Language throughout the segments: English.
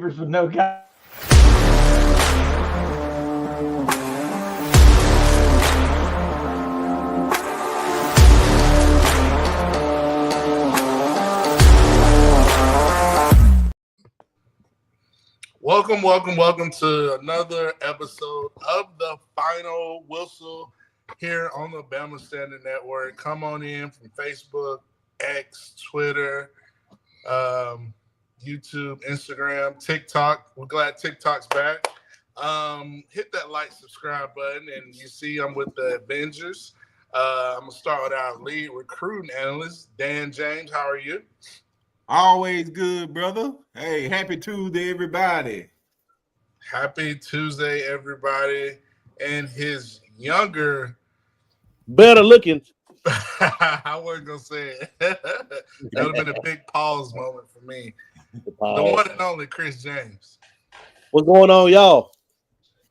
receivers with no guy. Welcome to another episode of the Final Whistle here on the Bama Standard Network. Come on in from Facebook, X, Twitter, YouTube, Instagram, TikTok. We're glad TikTok's back. Hit that like, subscribe button, and you see I'm with the Avengers. I'm going to start with our lead recruiting analyst, Dan James. How are you? Always good, brother. Hey, happy Tuesday, everybody. Happy Tuesday, everybody. And his younger, better looking. I wasn't going to say it. That would have been a big pause moment for me. The one and only Chris James. What's going on, y'all?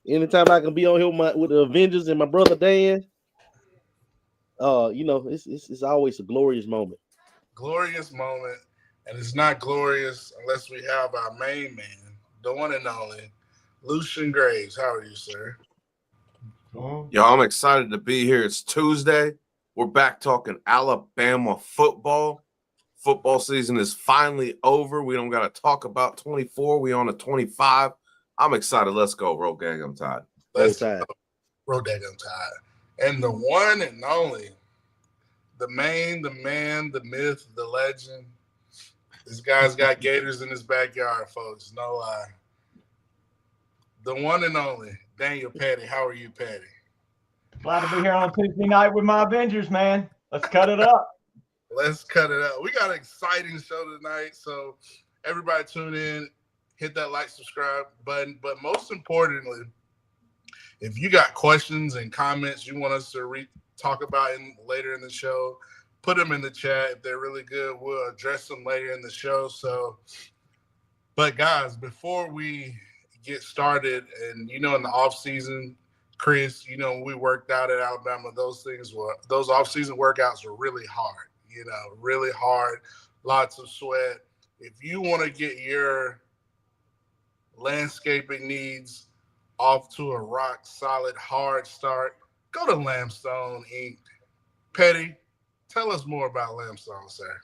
Anytime I can be on here with the Avengers and my brother Dan, it's always a glorious moment. Glorious moment. And it's not glorious unless we have our main man, the one and only, Lucian Graves. How are you, sir? Yo, I'm excited to be here. It's Tuesday. We're back talking Alabama football. Football season is finally over. We don't got to talk about 24. We on a 25. I'm excited. Let's go, Road Gang. I'm tired. Let's go. Road Gang, I'm tired. And the one and only, the main, the man, the myth, the legend. This guy's got gators in his backyard, folks. No lie. The one and only, Daniel Petty. How are you, Petty? Glad to be here on Tuesday night with my Avengers, man. Let's cut it up. Let's cut it up. We got an exciting show tonight, so everybody tune in, hit that like, subscribe button. But most importantly, if you got questions and comments you want us to talk about later in the show, put them in the chat. If they're really good, we'll address them later in the show. But guys, before we get started, and in the offseason, Chris, when we worked out at Alabama, those offseason workouts were really hard, really hard, lots of sweat. If you want to get your landscaping needs off to a rock solid, hard start, go to Limestone Inc. Petty, tell us more about Limestone, sir.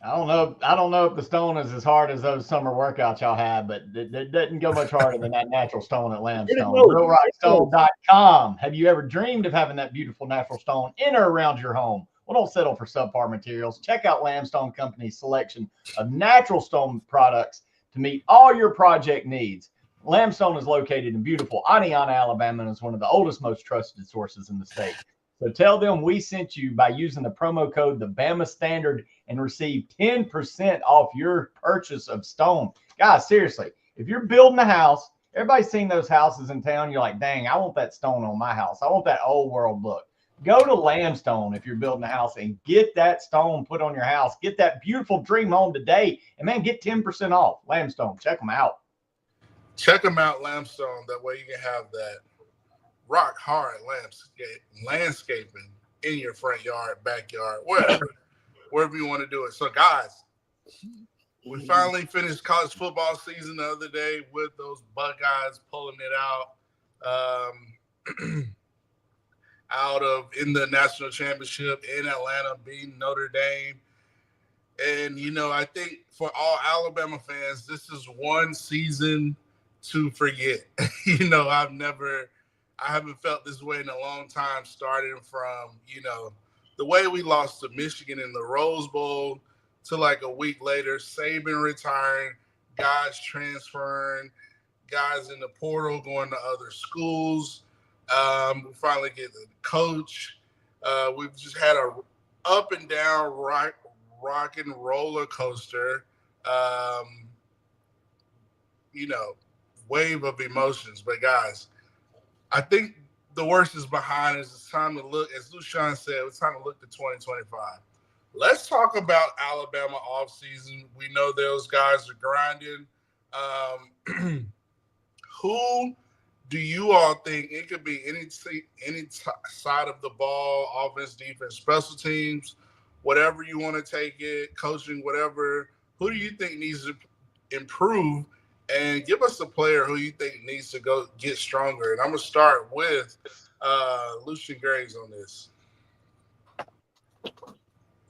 I don't know if the stone is as hard as those summer workouts y'all had, but it doesn't go much harder than that natural stone at Limestone. RealRockStone.com. Have you ever dreamed of having that beautiful natural stone in or around your home? Well, don't settle for subpar materials. Check out Limestone Company's selection of natural stone products to meet all your project needs. Limestone is located in beautiful Adiana, Alabama, and is one of the oldest, most trusted sources in the state. So tell them we sent you by using the promo code the Bama Standard and receive 10% off your purchase of stone. Guys, seriously, if you're building a house, everybody's seen those houses in town. You're like, dang, I want that stone on my house. I want that old world look. Go to Limestone if you're building a house and get that stone put on your house. Get that beautiful dream home today. And man, get 10% off. Limestone, check them out. Check them out, Limestone. That way you can have that rock hard landscaping in your front yard, backyard, wherever you want to do it. So guys, we finally finished college football season the other day with those Buckeyes pulling it out in the national championship in Atlanta, beating Notre Dame. And I think for all Alabama fans, this is one season to forget. I haven't felt this way in a long time, starting from, the way we lost to Michigan in the Rose Bowl to like a week later, Saban retiring, guys transferring, guys in the portal going to other schools. We finally get the coach. We've just had a up and down rock and roller coaster, wave of emotions. But guys, I think the worst is behind us. It's time to look, as Lucian said, it's time to look to 2025. Let's talk about Alabama offseason. We know those guys are grinding. Who do you all think, it could be any side of the ball, offense, defense, special teams, whatever you want to take it, coaching, whatever, who do you think needs to improve And give us a player who you think needs to go get stronger. And I'm going to start with Lucian Graves on this.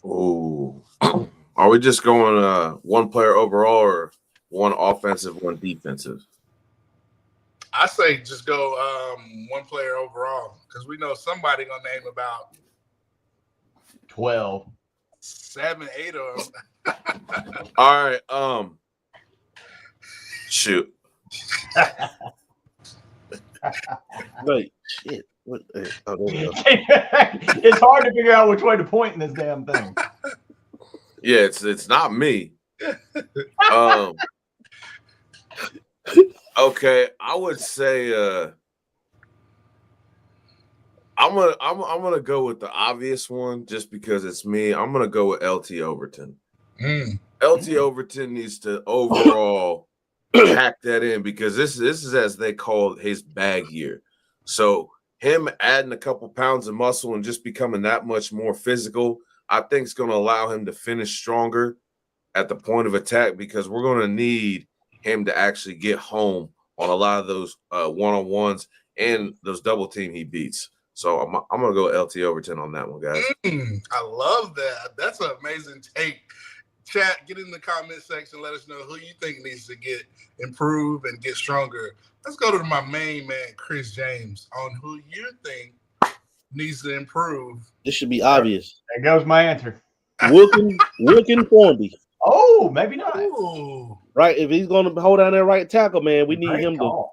Oh, are we just going one player overall or one offensive, one defensive? I say just go one player overall because we know somebody going to name about 12. 7, 8 of them. All right. Shoot. Wait, shit. What? Oh, there we go. It's hard to figure out which way to point in this damn thing. Yeah, it's not me. Okay, I would say I'm gonna go with the obvious one just because it's me. I'm gonna go with LT Overton. LT Overton needs to overall pack that in because this is as they call his bag year. So him adding a couple pounds of muscle and just becoming that much more physical, I think is going to allow him to finish stronger at the point of attack because we're going to need him to actually get home on a lot of those one-on-ones and those double team he beats. So I'm going to go LT Overton on that one, guys. I love that. That's an amazing take. Chat, get in the comment section. Let us know who you think needs to get improved and get stronger. Let's go to my main man, Chris James, on who you think needs to improve. This should be obvious. There goes my answer. Wilkin Formby. Oh, maybe not. Ooh. Right, if he's going to hold down that right tackle, man, we need him to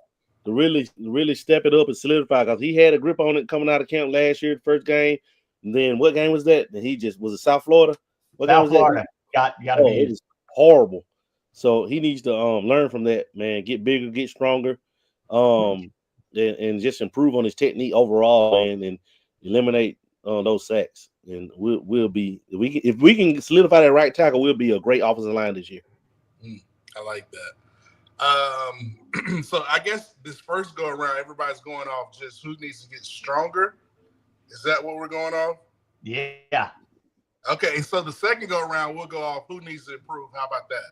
really step it up and solidify because he had a grip on it coming out of camp last year, the first game. And then what game was that? And he just was it South Florida? What South game was Florida. Got to be. It was horrible. So he needs to learn from that, man. Get bigger, get stronger, and just improve on his technique overall, man, and eliminate those sacks. And we'll be if we can solidify that right tackle, we'll be a great offensive line this year. I like that. So I guess this first go around, everybody's going off just who needs to get stronger. Is that what we're going off? Yeah. Okay, so the second go around, we'll go off who needs to improve. How about that?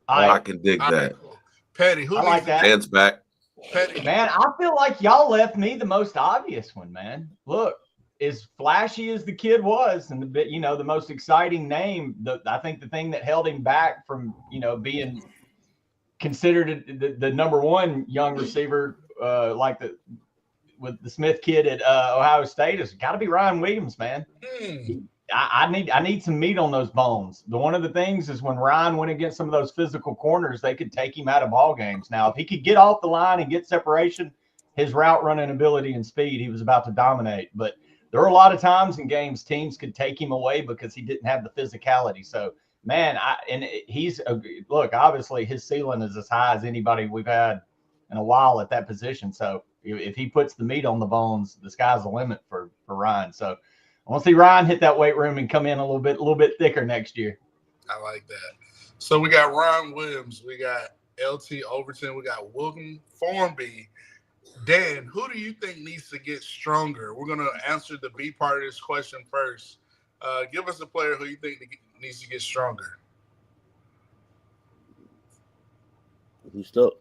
I can dig that. Cool. Petty, who I needs like that. Hands back. Petty. Man, I feel like y'all left me the most obvious one, man. Look, as flashy as the kid was and the most exciting name, I think the thing that held him back from, being considered the number one young receiver with the Smith kid at Ohio State has got to be Ryan Williams, man. I need some meat on those bones. One of the things is when Ryan went against some of those physical corners, they could take him out of ball games. Now, if he could get off the line and get separation, his route running ability and speed, he was about to dominate. But there were a lot of times in games teams could take him away because he didn't have the physicality. So, man, look, obviously his ceiling is as high as anybody we've had in a while at that position. So if he puts the meat on the bones, the sky's the limit for Ryan. So I want to see Ryan hit that weight room and come in a little bit thicker next year. I like that. So we got Ryan Williams, we got LT Overton, we got Wilkin Formby. Dan, who do you think needs to get stronger? We're going to answer the B part of this question first. Give us a player who you think needs to get stronger. He's stuck.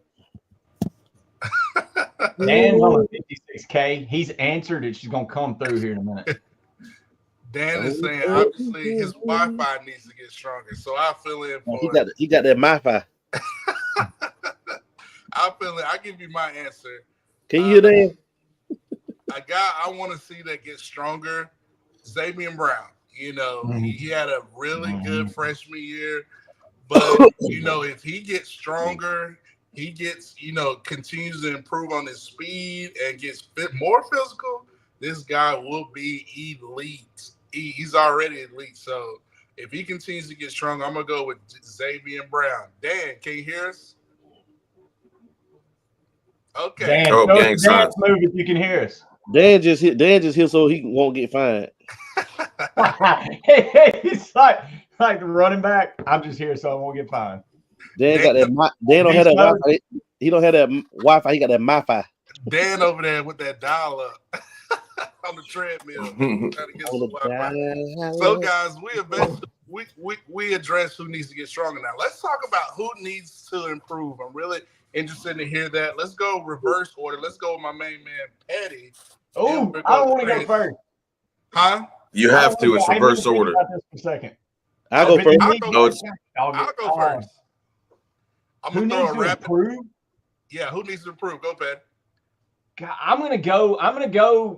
Dan's on 56K. He's answered it. She's going to come through here in a minute. Dan is saying, obviously, his Wi-Fi needs to get stronger. So I fill in for he got that Wi-Fi. I give you my answer. Can you hear that? A guy I want to see that gets stronger, Xavier Brown. He had a really good freshman year. But, if he gets stronger, he gets, continues to improve on his speed and gets more physical, this guy will be elite. He's already elite. So if he continues to get stronger, I'm going to go with Xavier Brown. Dan, can you hear us? Okay. Dan, Dan's move if you can hear us. Dan just hit so he won't get fined. He's like the running back. I'm just here so I won't get fined. Dan got that. Dan don't have that Wi-Fi. He don't have that Wi-Fi. He got that MiFi. Dan over there with that dial up. on the treadmill. Trying to get some Wi-Fi. So, guys, we address who needs to get stronger now. Let's talk about who needs to improve. I'm really interested to hear that. Let's go reverse order. Let's go with my main man, Petty. Oh, I don't want to go first. Huh? You have to. It's reverse order. About this for a second. I'll go first. I'll go first. I'm going to throw a rapid. Improve? Yeah, who needs to improve? Go, Pat. I'm gonna go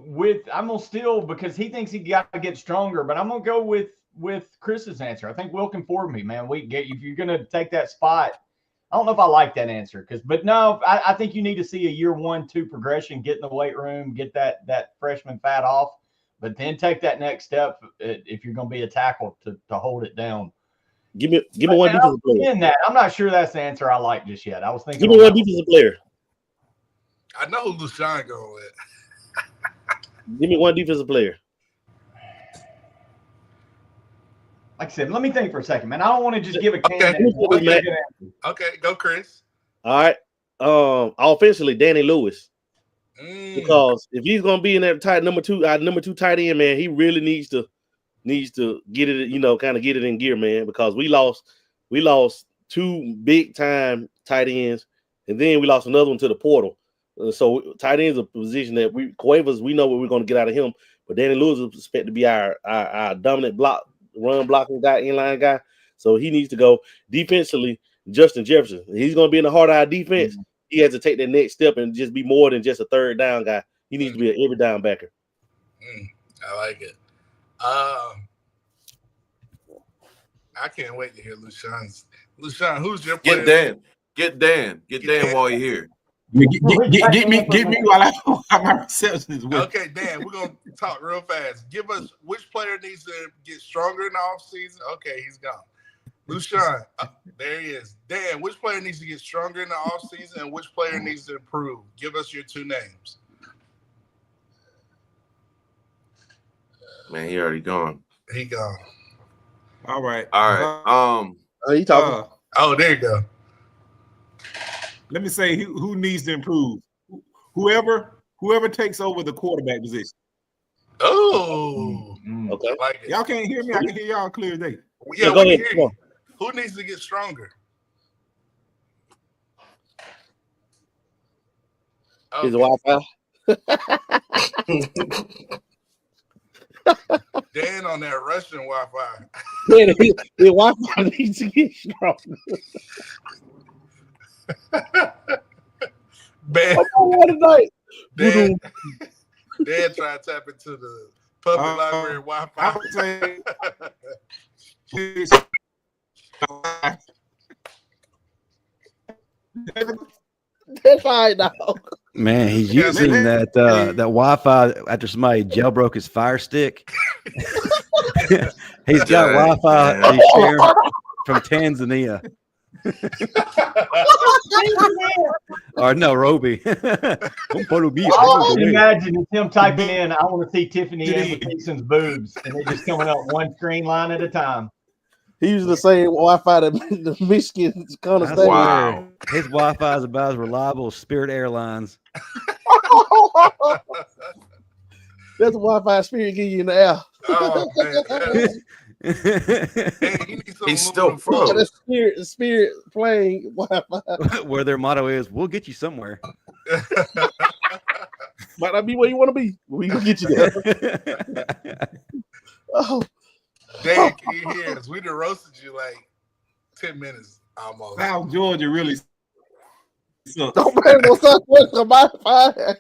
with. I'm gonna steal because he thinks he got to get stronger, but I'm gonna go with Chris's answer. I think Will can forward me, man. If you're gonna take that spot. I don't know if I like that answer but no, I think you need to see a year 1-2 progression, get in the weight room, get that freshman fat off, but then take that next step if you're gonna be a tackle to hold it down. Give me one defensive player. I'm not sure that's the answer I like just yet. I was thinking. Give me one defensive player. I know who LaShawn going with. Give me one defensive player. Like I said, let me think for a second, man. I don't want to just give a candidate. Okay, go, Chris. All right. Offensively, Danny Lewis. Because if he's gonna be in that tight number two tight end, man, he really needs to get it, kind of get it in gear, man. Because we lost 2 big time tight ends, and then we lost another one to the portal. So tight end is a position that Cuevas, we know what we're going to get out of him, but Danny Lewis is expected to be our dominant run blocking guy, inline guy. So he needs to go defensively. Justin Jefferson, he's going to be in the heart of our defense. Mm-hmm. He has to take that next step and just be more than just a third down guy. He needs to be an every down backer. I like it. I can't wait to hear LaShawn. LaShawn, who's your player? Get Dan while you're here. Get me while my reception is with. Okay, Dan, we're gonna talk real fast. Give us which player needs to get stronger in the offseason. Okay, he's gone. LaShawn, there he is. Dan, which player needs to get stronger in the offseason and which player needs to improve? Give us your 2 names. Man, he already gone. He gone. All right. You talking? There you go. Let me say who needs to improve. Whoever takes over the quarterback position. Oh, okay. Like y'all can't hear me. I can hear y'all clear as day. Yeah, we can hear you. Who needs to get stronger? Is Wi-Fi? Dan on that Russian Wi-Fi. The Wi-Fi needs to get stronger. Dan trying to tap into the public library Wi-Fi. I would say that's fine now. Man, he's using that Wi-Fi after somebody jailbroke his Fire Stick. He's got Wi-Fi he's sharing from Tanzania. Or no, Roby. Imagine it's him typing in, I want to see Tiffany Amber Thiesen's boobs, and they're just coming up one screen line at a time. He used the same Wi-Fi that the Michigan's kind of thing. Wow. His Wi-Fi is about as reliable as Spirit Airlines. That's Wi-Fi Spirit give you in the air. Oh, man. He's still pro. Spirit playing Wi-Fi. Where their motto is, we'll get you somewhere. Might not be where you want to be. We gonna get you there. Oh. Dan, can you hear us? We done roasted you like 10 minutes almost. South Georgia really sucks. Don't blame no Southwest on my fire.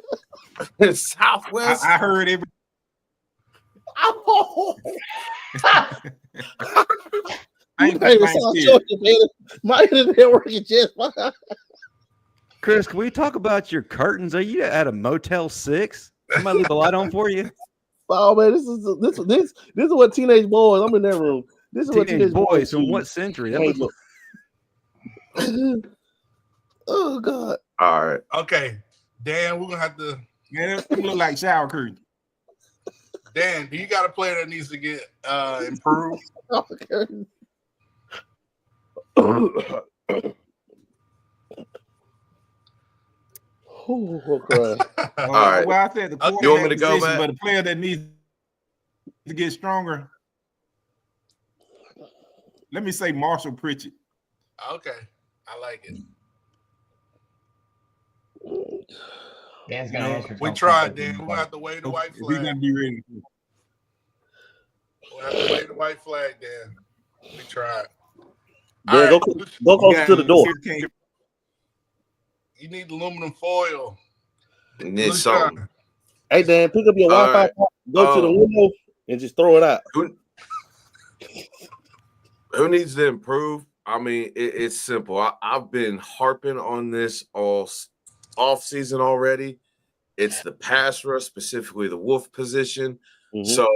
Southwest. I heard every. My internet working just fine. Chris, can we talk about your curtains? Are you at a Motel 6? Somebody leave the light on for you? Oh man, this is what teenage boys. I'm in that room. This is what teenage boys from what century? That was... Oh God! All right. Okay, Dan, we're gonna have to. Man, it look like shower curtain. Dan, do you got a player that needs to get improved? Okay. All right. Well, I said the quarterback You want me to go, position, Matt? but the player that needs to get stronger. Let me say Marshall Pritchett. Okay, I like it. Dan's gonna answer. We tried, Dan. We'll have to wave the white If he's flag. gonna be ready. We'll have to wave the white flag, Dan. We tried. Yeah, All go closer to the door. You need aluminum foil. You need something. Hey, Dan, pick up your Wi-Fi, go to the window, and just throw it out. Who needs to improve? I mean, it's simple. I've been harping on this all off-season already. It's the pass rush, specifically the wolf position. Mm-hmm. So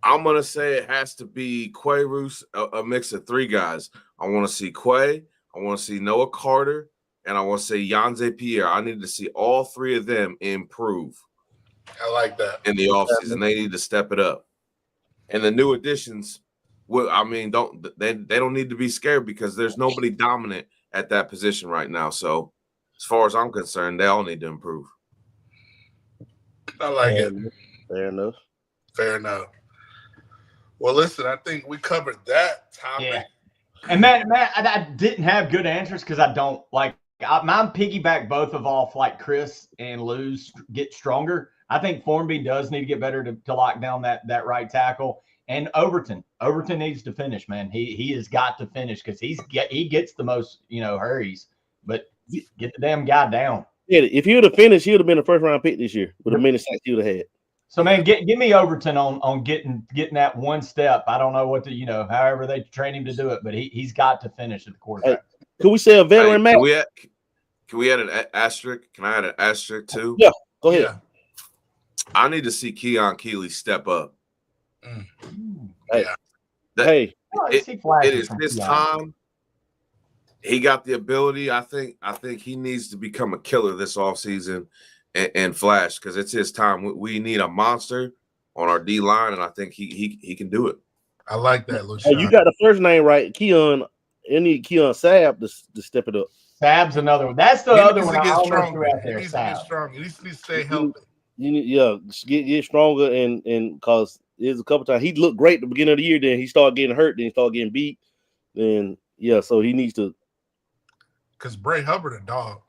I'm going to say it has to be Quay Roos, a mix of three guys. I want to see Quay, I want to see Noah Carter, and I want to say Yanze Pierre. I need to see all three of them improve. I like that. In the offseason. They need to step it up. And the new additions, well, I mean, they don't need to be scared because there's nobody dominant at that position right now. So as far as I'm concerned, they all need to improve. I like it. Fair enough. Fair enough. Well, listen, I think we covered that topic. Yeah. And Matt, I didn't have good answers because I don't like. Mine piggyback both of off like Chris and Lou's get stronger. I think Formby does need to get better to lock down that right tackle. And Overton needs to finish, man. He has got to finish because he gets the most hurries. But get the damn guy down. Yeah, if he would have finished, he would have been a first round pick this year with the many sacks he would have had. So man, give me Overton on getting that one step. I don't know what however they train him to do it, but he's got to finish at the quarterback. Hey, could we say a veteran match? Can we add an asterisk? Can I add an asterisk too? Yeah, go ahead. Yeah. I need to see Keon Keeley step up. Hey, it is his time. He got the ability. I think he needs to become a killer this offseason and flash because it's his time. We need a monster on our D line, and I think he can do it. I like that, Lucian. Hey, you got the first name right, Keon. You need Keon Sabb to step it up. Sabb's another one. That's the other one I almost threw out there. He needs to get stronger. He needs to stay healthy. You need, get stronger and because there's a couple times he looked great at the beginning of the year, then he started getting hurt, then he started getting beat. Then so he needs to. Because Bray Hubbard a dog.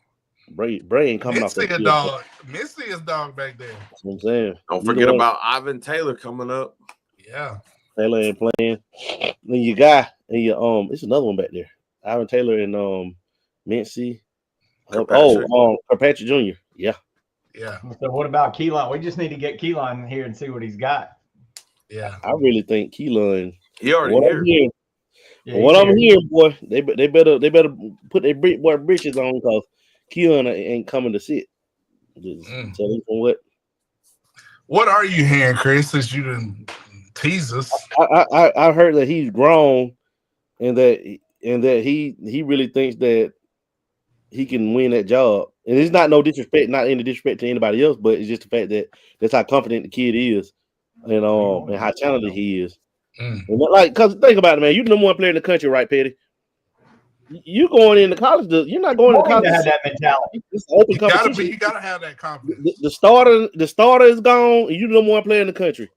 Bray ain't coming off that a dog. Missy is dog back there. That's what I'm saying. Don't forget about Ivan Taylor coming up. Yeah. Taylor ain't playing. Then you got and it's another one back there. Ivan Taylor and Mincy. Kirkpatrick Jr. Yeah. Yeah. So what about Keelan? We just need to get Keelan here and see what he's got. Yeah. I really think Keelan. He already here. What I'm hearing, boy, they better put their britches on because Keelan ain't coming to sit. Just tell him from what. What are you hearing, Chris? Since you didn't tease us, I heard that he's grown, and that he really thinks that he can win that job. And it's not no disrespect, not any disrespect to anybody else, but it's just the fact that that's how confident the kid is, and how talented he is. And because think about it, man, you're the number one player in the country, right, Petty? You going into college? You're not going into college to have that mentality. It's open competition. You gotta have that confidence. The starter is gone. You're the number one player in the country.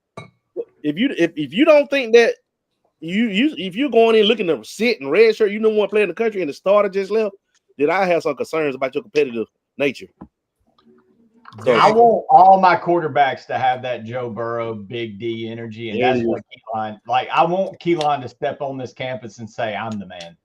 If you don't think that if you're going in looking to sit and red shirt, you're the number one player in the country, and the starter just left, then I have some concerns about your competitive nature. So I want all my quarterbacks to have that Joe Burrow Big D energy, and that's what Keelan. Like I want Keelan to step on this campus and say, "I'm the man."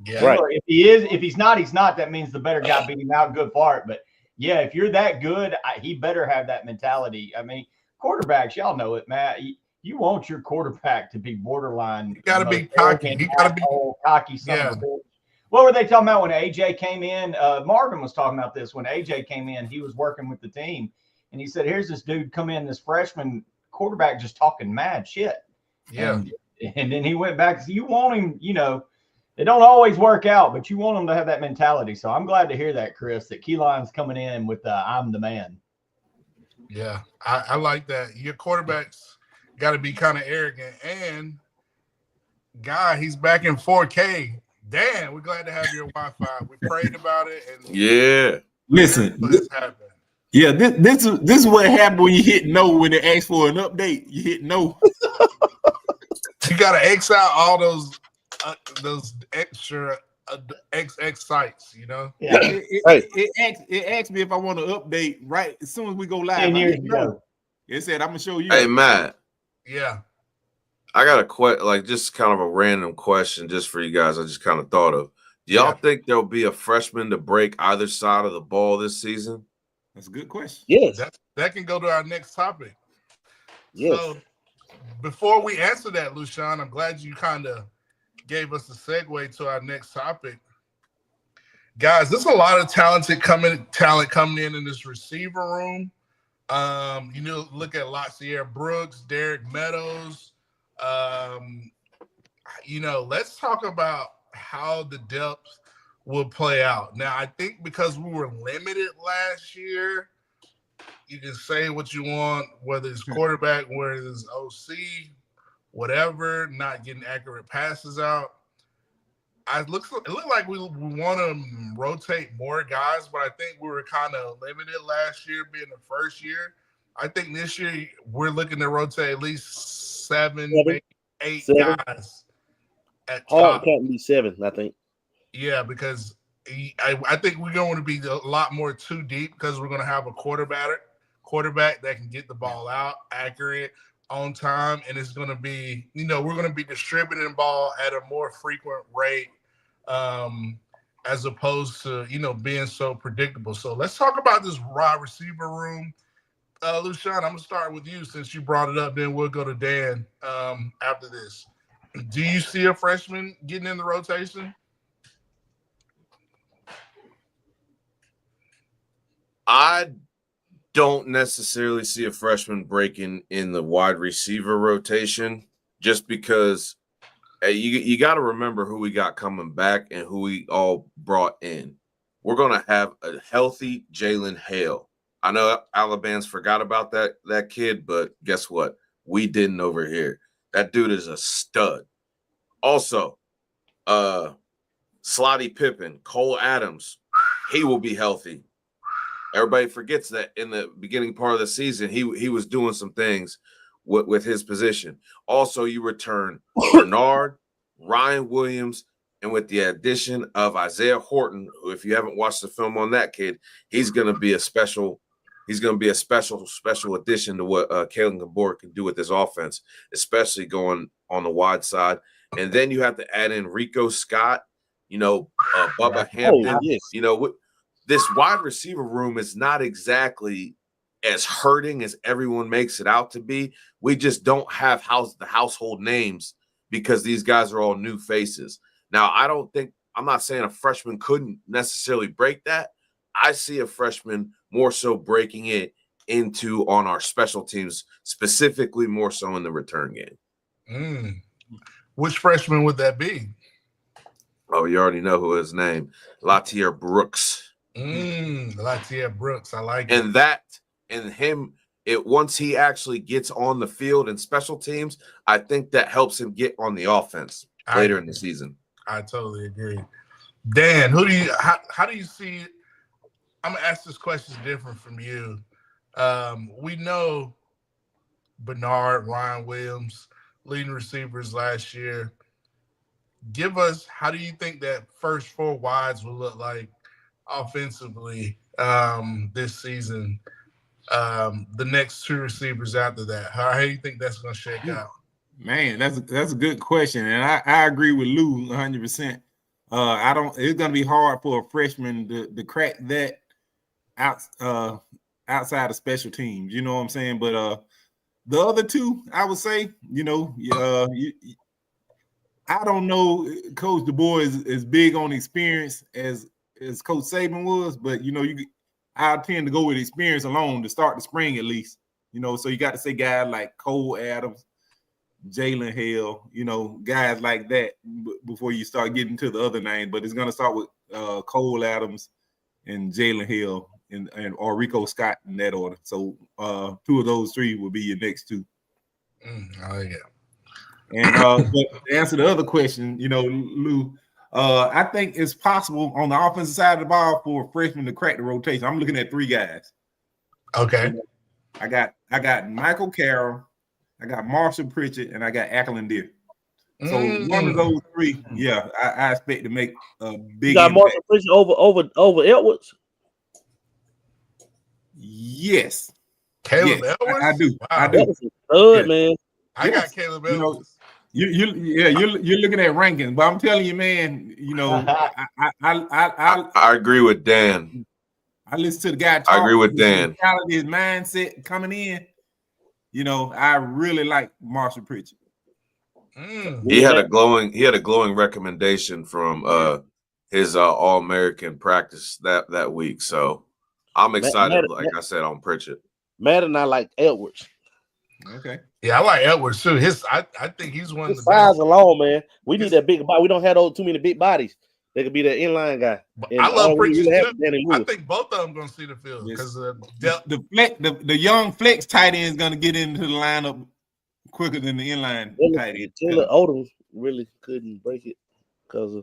Yeah. Right. If he is, if he's not, he's not. That means the better guy beat him out. Good for it. But yeah, if you're that good, he better have that mentality. I mean, quarterbacks, y'all know it, Matt. You want your quarterback to be borderline. You got to be cocky. He got to be cocky. Son of a bitch. What were they talking about when AJ came in? Marvin was talking about this when AJ came in. He was working with the team, and he said, "Here's this dude come in, this freshman quarterback, just talking mad shit." Yeah. And then he went back. So you want him, it don't always work out, but you want him to have that mentality. So I'm glad to hear that, Chris, that Keelan's coming in with "I'm the man." Yeah, I like that. Your quarterbacks got to be kind of arrogant. And Guy, he's back in 4K. Dan, we're glad to have your Wi-Fi. We prayed about it, and Yeah. Listen, this happened. Yeah, this is what happened when you hit no when they ask for an update. You hit no. You gotta X out all those extra XX sites, you know. Yeah. It asked me if I want to update right as soon as we go live. 10 I years hit no. ago. It said I'm gonna show you. Hey, Matt. Yeah. I got a just kind of a random question just for you guys. I just kind of thought of. Do y'all think there'll be a freshman to break either side of the ball this season? That's a good question. Yes. That can go to our next topic. Yes. So before we answer that, Lushan, I'm glad you kind of gave us a segue to our next topic. Guys, there's a lot of talent coming in this receiver room. Look at Latsier Brooks, Derek Meadows. Let's talk about how the depth will play out. Now, I think because we were limited last year, you can say what you want, whether it's quarterback, whether it's OC, whatever, not getting accurate passes out. It looked like we want to rotate more guys, but I think we were kind of limited last year being the first year. I think this year we're looking to rotate at least seven. Maybe 8 guys at top. Can't be 7, I think. Yeah, because I think we're going to be a lot more too deep because we're going to have a quarterback that can get the ball out accurate on time, and it's going to be, we're going to be distributing the ball at a more frequent rate as opposed to, being so predictable. So let's talk about this wide receiver room. Lushan, I'm going to start with you since you brought it up, then we'll go to Dan after this. Do you see a freshman getting in the rotation? I don't necessarily see a freshman breaking in the wide receiver rotation just because you got to remember who we got coming back and who we all brought in. We're going to have a healthy Jalen Hale. I know Alabamans forgot about that kid, but guess what? We didn't over here. That dude is a stud. Also, Slotty Pippen, Cole Adams, he will be healthy. Everybody forgets that in the beginning part of the season, he was doing some things with his position. Also, you return Bernard, Ryan Williams, and with the addition of Isaiah Horton, who, if you haven't watched the film on that kid, he's going to be a special addition to what Kalen Gabor can do with this offense, especially going on the wide side. And then you have to add in Rico Scott, Bubba Hampton, yes. This wide receiver room is not exactly as hurting as everyone makes it out to be. We just don't have the household names because these guys are all new faces. Now, I'm not saying a freshman couldn't necessarily break that. I see a freshman more so breaking it into on our special teams, specifically more so in the return game. Which freshman would that be? Oh, you already know who his name, Latsier Brooks. Latsier Brooks, I like it. Once he actually gets on the field and special teams, I think that helps him get on the offense later in the season. I totally agree. Dan, how do you see? I'm gonna ask this question different from you. We know Bernard, Ryan Williams, leading receivers last year. Give us, how do you think that first 4 wides will look like offensively this season? The next 2 receivers after that, how do you think that's going to shake out? Man, that's a good question, and I agree with Lou 100%. It's going to be hard for a freshman to crack that outside of special teams. You know what I'm saying? But the other 2, I would say, I don't know. Coach DeBoer is big on experience as Coach Saban was, but I tend to go with experience alone to start the spring at least. So you got to say guys like Cole Adams, Jalen Hale, guys like that before you start getting to the other names. But it's going to start with Cole Adams and Jalen Hale or Rico Scott in that order. So 2 of those 3 will be your next 2. I like it. And but to answer the other question, Lou, I think it's possible on the offensive side of the ball for a freshman to crack the rotation. I'm looking at 3 guys. Okay. I got Michael Carroll, I got Marshall Pritchett, and I got Ackland Deer. So one of those 3, yeah, I expect to make a big. You got Marshall Pritchett over Edwards. Yes, Caleb yes, Edwards. I do. Wow. I do. Good man. I got Caleb Edwards. You're looking at rankings, but I'm telling you, man, I agree with Dan. I listen to the guy talk. I agree with Dan. His mindset coming in, I really like Marshall Pritchett. He had a glowing recommendation from his All-American practice that week. So I'm excited, I said, on Pritchett. Matt and I like Edwards. Okay. Yeah, I like Edwards too. I think he's one of the size best. alone, man. We need that big body. We don't have too many big bodies. They could be that inline guy. And I love Pritchett too. I think both of them gonna see the field because the young flex tight end is gonna get into the lineup quicker than the inline tight end. Taylor Odom really couldn't break it because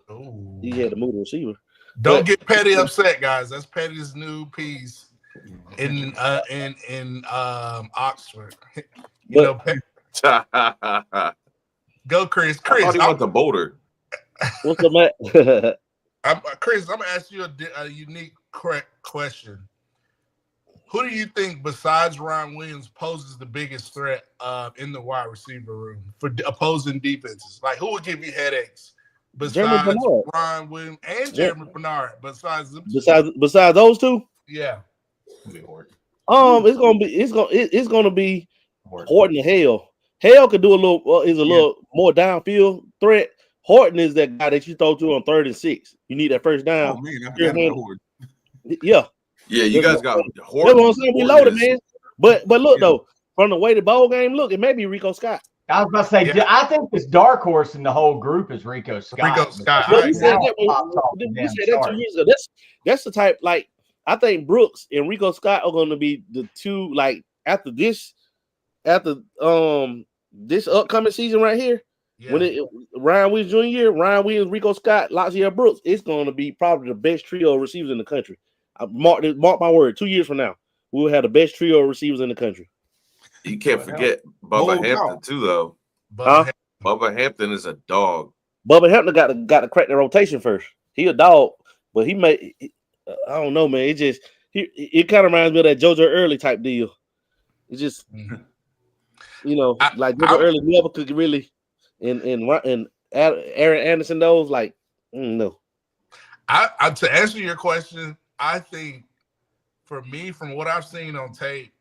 he had to move the receiver. Don't get Petty upset, guys. That's Petty's new piece in Oxford. Go, Chris. I thought he went to Boulder. What's up, Matt? Chris, I'm gonna ask you a unique question. Who do you think, besides Ryan Williams, poses the biggest threat in the wide receiver room for opposing defenses? Like, who would give you headaches besides Ryan Williams and Jeremy Bernard? Besides those 2? Yeah. It's gonna be Horton and Hale. Hale could do a little more downfield threat. Horton is that guy that you throw to on 3rd and 6. You need that first down. Oh man, I forgot about Horton. Yeah. Yeah, you guys got Horton. That's gonna be loaded, man. But look though, from the way the bowl game look, it may be Rico Scott. I was about to say, I think this dark horse in the whole group is Rico Scott. Rico Scott. We said that 2 years ago. That's the type, like, I think Brooks and Rico Scott are going to be the 2, like, after this upcoming season right here. Yeah. When Ryan Williams Jr., Ryan Williams, Rico Scott, Lazier Brooks, it's going to be probably the best trio of receivers in the country. Mark my word, 2 years from now, we will have the best trio of receivers in the country. You can't forget Bubba Hampton too, though. Bubba Hampton is a dog. Bubba Hampton got to crack the rotation first. He a dog, but he may. I don't know, man. It kind of reminds me of that JoJo Early type deal. It's just, like JoJo Early never could really, and Aaron Anderson those like no. I to answer your question, I think for me, from what I've seen on tape,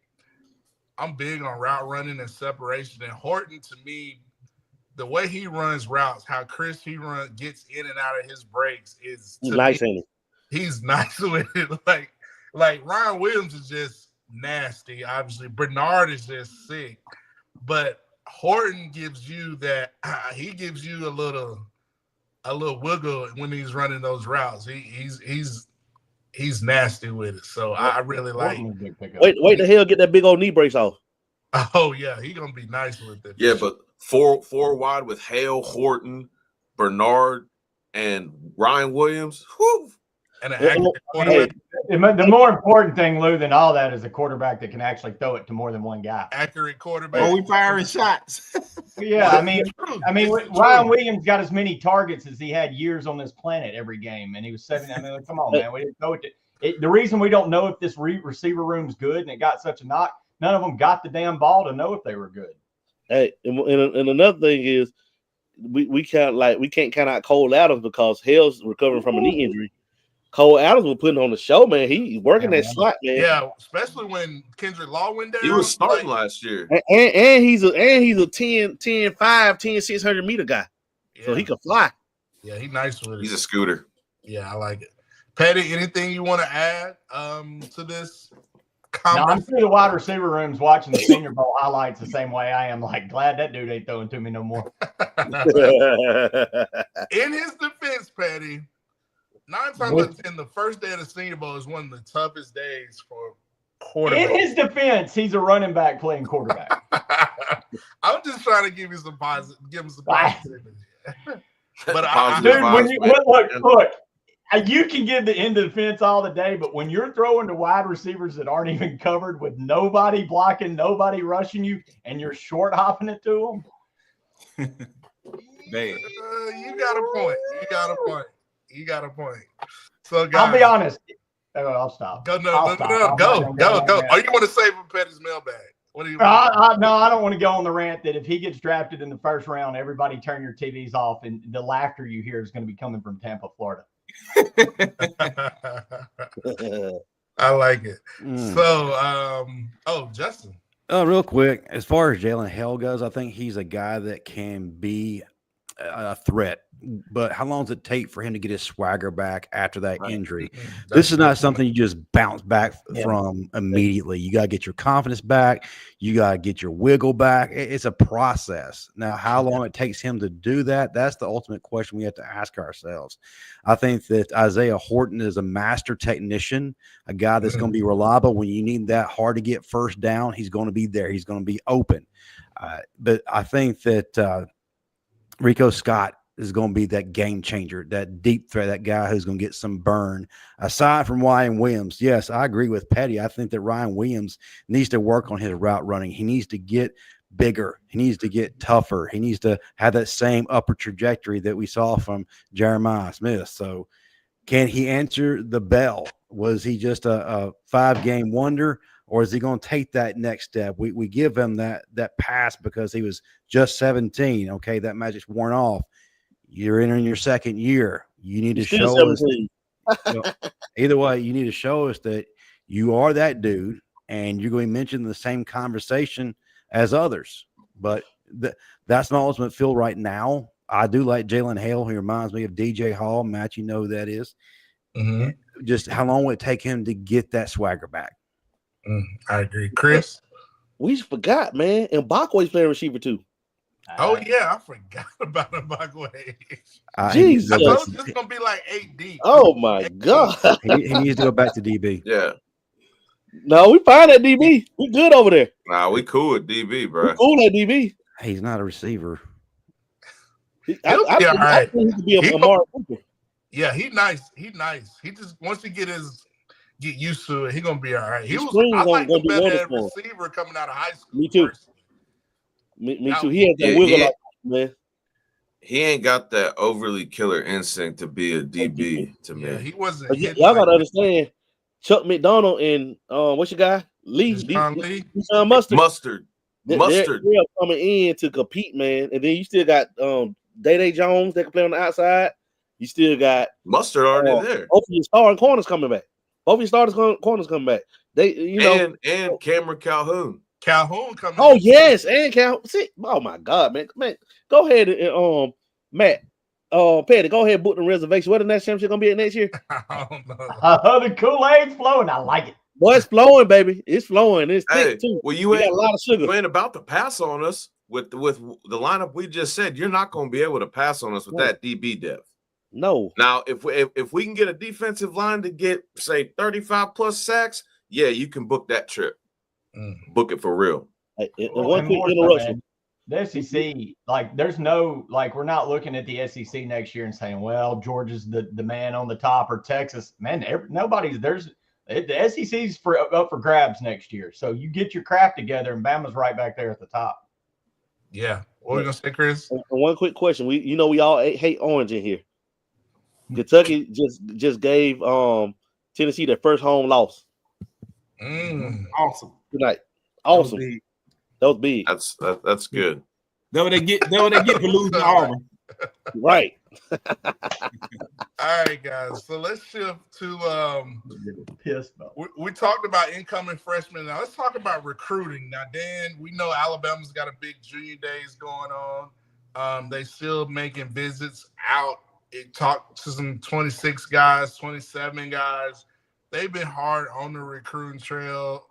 I'm big on route running and separation. And Horton, to me, the way he runs routes, how crisp he gets in and out of his breaks is nice. He's nice with it. Like Ryan Williams is just nasty. Obviously, Bernard is just sick. But Horton gives you that. He gives you a little wiggle when he's running those routes. He's nasty with it. So I really like. Wait the hell, get that big old knee brace off. Oh yeah, he's gonna be nice with it. Yeah, but four wide with Hale, Horton, Bernard, and Ryan Williams. Whew. And the more important thing, Lou, than all that is a quarterback that can actually throw it to more than one guy. Accurate quarterback. Oh, we firing shots. Yeah, I mean, Ryan Williams got as many targets as he had years on this planet every game, and he was 7. I mean, come on, man, we didn't know it. The reason we don't know if this receiver room's good and it got such a knock, none of them got the damn ball to know if they were good. Hey, and another thing is we can't count out Cole Adams because Hale's recovering from a knee injury. Cole Adams was putting on the show, man. He working that slot, man. Yeah, especially when Kendrick Law went down. He was starting last year. And he's a 10-5, 600 meter guy. Yeah. So he can fly. Yeah, he's nice with it. He's a scooter. Yeah, I like it. Petty, anything you want to add to this? No, I'm through the wide receiver rooms watching the Senior Bowl highlights the same way I am. Like, glad that dude ain't throwing to me no more. In his defense, Petty, 9 times out of 10, the first day of the Senior Bowl is one of the toughest days for quarterback. In his defense, he's a running back playing quarterback. I'm just trying to give you some positivity. But dude, when you look, you can give the end of the fence all the day, but when you're throwing to wide receivers that aren't even covered with nobody blocking, nobody rushing you, and you're short hopping it to them. Man. You got a point. You got a point. So, guys, I'll be honest. I'll stop. Go. Go. Are you want to save him Petty's mailbag? What do you? No, I don't want to go on the rant that if he gets drafted in the first round, everybody turn your TVs off, and the laughter you hear is going to be coming from Tampa, Florida. I like it. So, Justin. Real quick, as far as Jalen Hale goes, I think he's a guy that can be a threat. But how long does it take for him to get his swagger back after that injury? This is not something you just bounce back from immediately. You got to get your confidence back. You got to get your wiggle back. It's a process. Now, how long it takes him to do that, that's the ultimate question we have to ask ourselves. I think that Isaiah Horton is a master technician, a guy that's going to be reliable. When you need that hard to get first down, he's going to be there. He's going to be open. But I think that Rico Scott is going to be that game changer, that deep threat, that guy who's going to get some burn. Aside from Ryan Williams, yes, I agree with Petty. I think that Ryan Williams needs to work on his route running. He needs to get bigger. He needs to get tougher. He needs to have that same upper trajectory that we saw from Jeremiah Smith. So can he answer the bell? Was he just a 5-game wonder? Or is he going to take that next step? We give him that pass because he was just 17. Okay, that magic's worn off. You're entering your second year. You need to show us. Either way, you need to show us that you are that dude, and you're going to mention the same conversation as others. But that's my ultimate feel right now. I do like Jalen Hale. He reminds me of DJ Hall. Matt, you know who that is. Just how long would it take him to get that swagger back? I agree. Chris? We forgot, man. And Bakwa's playing receiver too. Oh, yeah. I forgot about Bakwa. Jesus. I told you it's going to be like 8 deep. Oh, my God. He needs to go back to DB. Yeah. No, we fine at DB. We good over there. Nah, we cool at DB, bro. We cool at DB. He's not a receiver. I think he could be a Amari Cooper. Yeah, he's nice. He's nice. He just once he get used to it, he's gonna be all right. He was I like the better receiver coming out of high school. Me too. Me too. He had that wiggle like man. He ain't got that overly killer instinct to be a DB to me. Yeah, he wasn't. Y'all gotta understand. Chuck McDonald and what's your guy? Lee. Mustard. They're coming in to compete, man. And then you still got Day Jones that can play on the outside. You still got Mustard already there. Both of your starting corners coming back. Both of your starting corners coming back. They, and Cameron Calhoun. Calhoun coming. Oh yes, and Calhoun. See, oh my God, man, go ahead and Matt, Petty, go ahead and book the reservation. What the next championship gonna be at next year? I don't know. The Kool-Aid's flowing. I like it. Boy, it's flowing, baby. It's flowing. It's thick too. Well, you got a lot of sugar. You ain't about to pass on us with the lineup we just said. You're not going to be able to pass on us with that DB depth. No. Now, if we can get a defensive line to get say 35 plus sacks, yeah, you can book that trip. Book it for real. One quick interruption. The SEC, there's no, we're not looking at the SEC next year and saying, well, Georgia's the man on the top or Texas. Man, the SEC's up for grabs next year. So you get your crap together, and Bama's right back there at the top. Yeah. What are we going to say, Chris? One quick question. We all hate orange in here. Kentucky just gave Tennessee their first home loss. Awesome. Good night. Awesome. That was big. That's good. That what they get for losing Auburn. Right. All right, guys. So let's shift to we talked about incoming freshmen. Now let's talk about recruiting. Now, Dan, we know Alabama's got a big junior days going on. They still making visits out. It talked to some 26 guys, 27 guys. They've been hard on the recruiting trail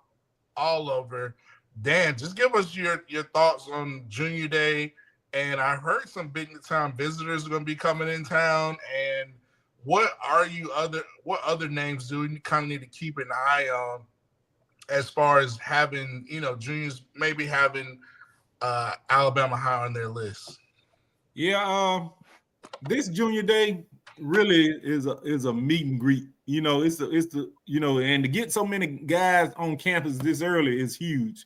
all over. Dan, just give us your thoughts on junior day. And I heard some big-time visitors are going to be coming in town. And what other names do we kind of need to keep an eye on as far as having, juniors maybe having Alabama high on their list? Yeah, this junior day really is a meet and greet. You know, it's the you know, and to get so many guys on campus this early is huge.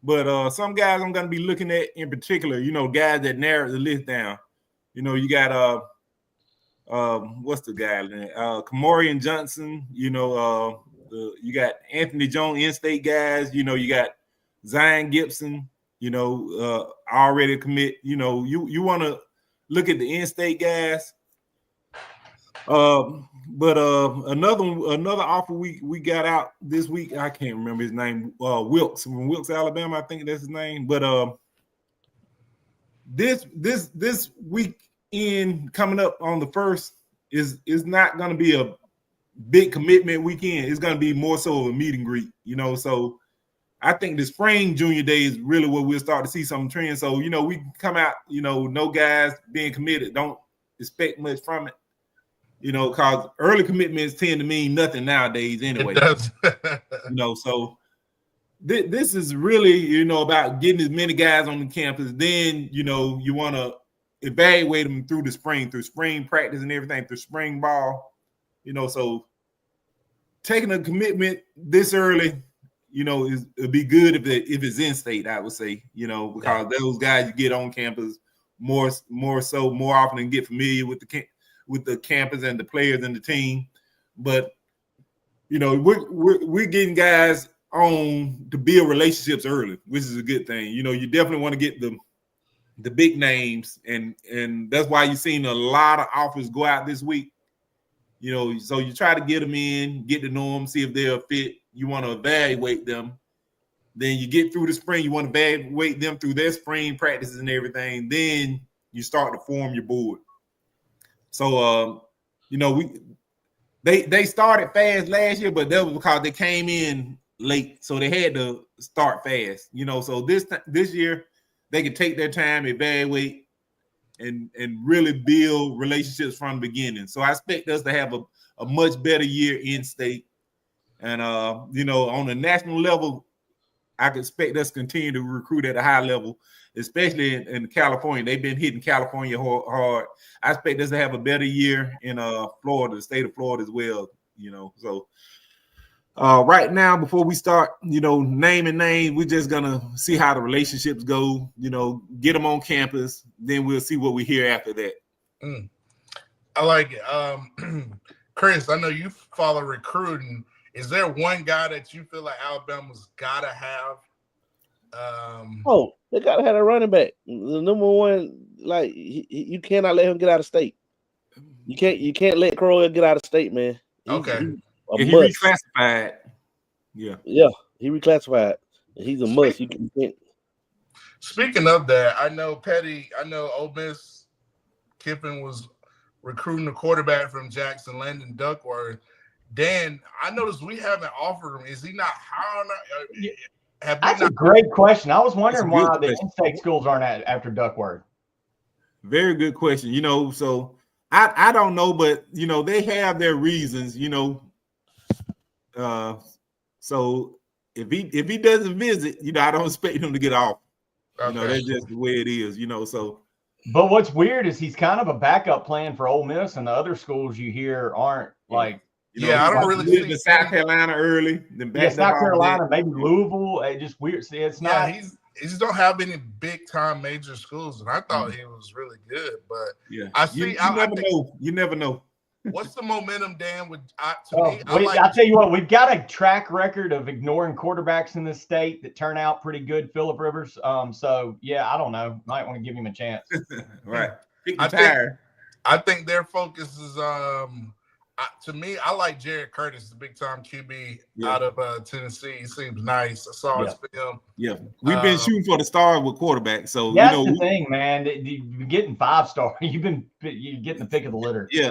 But some guys I'm gonna be looking at in particular, you know, guys that narrowed the list down. You know, you got what's the guy name? Kamorian Johnson, you know, you got Anthony Jones, in-state guys, you know, you got Zion Gibson, you know, already commit, you know, you want to look at the in-state guys. But another offer we got out this week, I can't remember his name, Wilkes from Wilkes, Alabama, I think that's his name. But this weekend coming up on the 1st is not going to be a big commitment weekend. It's going to be more so of a meet and greet, you know. So I think the spring junior day is really where we'll start to see some trends. So, you know, we come out, you know, no guys being committed. Don't expect much from it, you know, because early commitments tend to mean nothing nowadays anyway. It does. You know, so this is really, you know, about getting as many guys on the campus. Then, you know, you want to evaluate them through spring practice and everything, through spring ball, you know. So taking a commitment this early, you know, it'd be good if it's in state, I would say, you know, because those guys you get on campus more often and get familiar with the campus and the players and the team. But you know, we're getting guys on to build relationships early, which is a good thing. You know, you definitely want to get the big names, and that's why you've seen a lot of offers go out this week. You know, so you try to get them in, get to know them, see if they're a fit. You want to evaluate them. Then you get through the spring. You want to evaluate them through their spring practices and everything. Then you start to form your board. So, you know, they started fast last year, but that was because they came in late, so they had to start fast. You know, so this year they can take their time, evaluate, and really build relationships from the beginning. So I expect us to have a much better year in state. And, you know, on the national level, I can expect us to continue to recruit at a high level, especially in California. They've been hitting California hard. I expect us to have a better year in Florida, the state of Florida as well, you know. So right now, before we start, you know, naming names, we're just going to see how the relationships go, you know, get them on campus. Then we'll see what we hear after that. I like it. Chris, I know you follow recruiting. Is there one guy that you feel like Alabama's got to have? They got to have a running back. The number one, like, you cannot let him get out of state. You can't let Crow get out of state, man. He reclassified. Yeah, he reclassified. He's a must. You can't. Speaking of that, I know Ole Miss Kiffin was recruiting a quarterback from Jackson, Landon Duckworth. Dan, I noticed we haven't offered him. Is he not high on? That's a great question. I was wondering why the in-state schools aren't after Duckworth. Very good question. You know, so I don't know, but you know, they have their reasons. You know, so if he doesn't visit, you know, I don't expect him to get off. Okay. You know, that's just the way it is. You know, so. But what's weird is he's kind of a backup plan for Ole Miss, and the other schools you hear aren't like. You know, I don't really see the South Carolina early. South Carolina, maybe Louisville. It's just weird. See, it's not. He just don't have any big time major schools, and I thought he was really good. But I see. You never know. What's the momentum, Dan? I'll tell you what. We've got a track record of ignoring quarterbacks in this state that turn out pretty good. Phillip Rivers. So yeah, I don't know. Might want to give him a chance. Right. I think their focus is to me, I like Jared Curtis, the big-time QB out of Tennessee. He seems nice. I saw his film. Yeah, we've been shooting for the stars with quarterbacks. So that's the thing, man. You're getting 5-star. You're getting the pick of the litter. Yeah.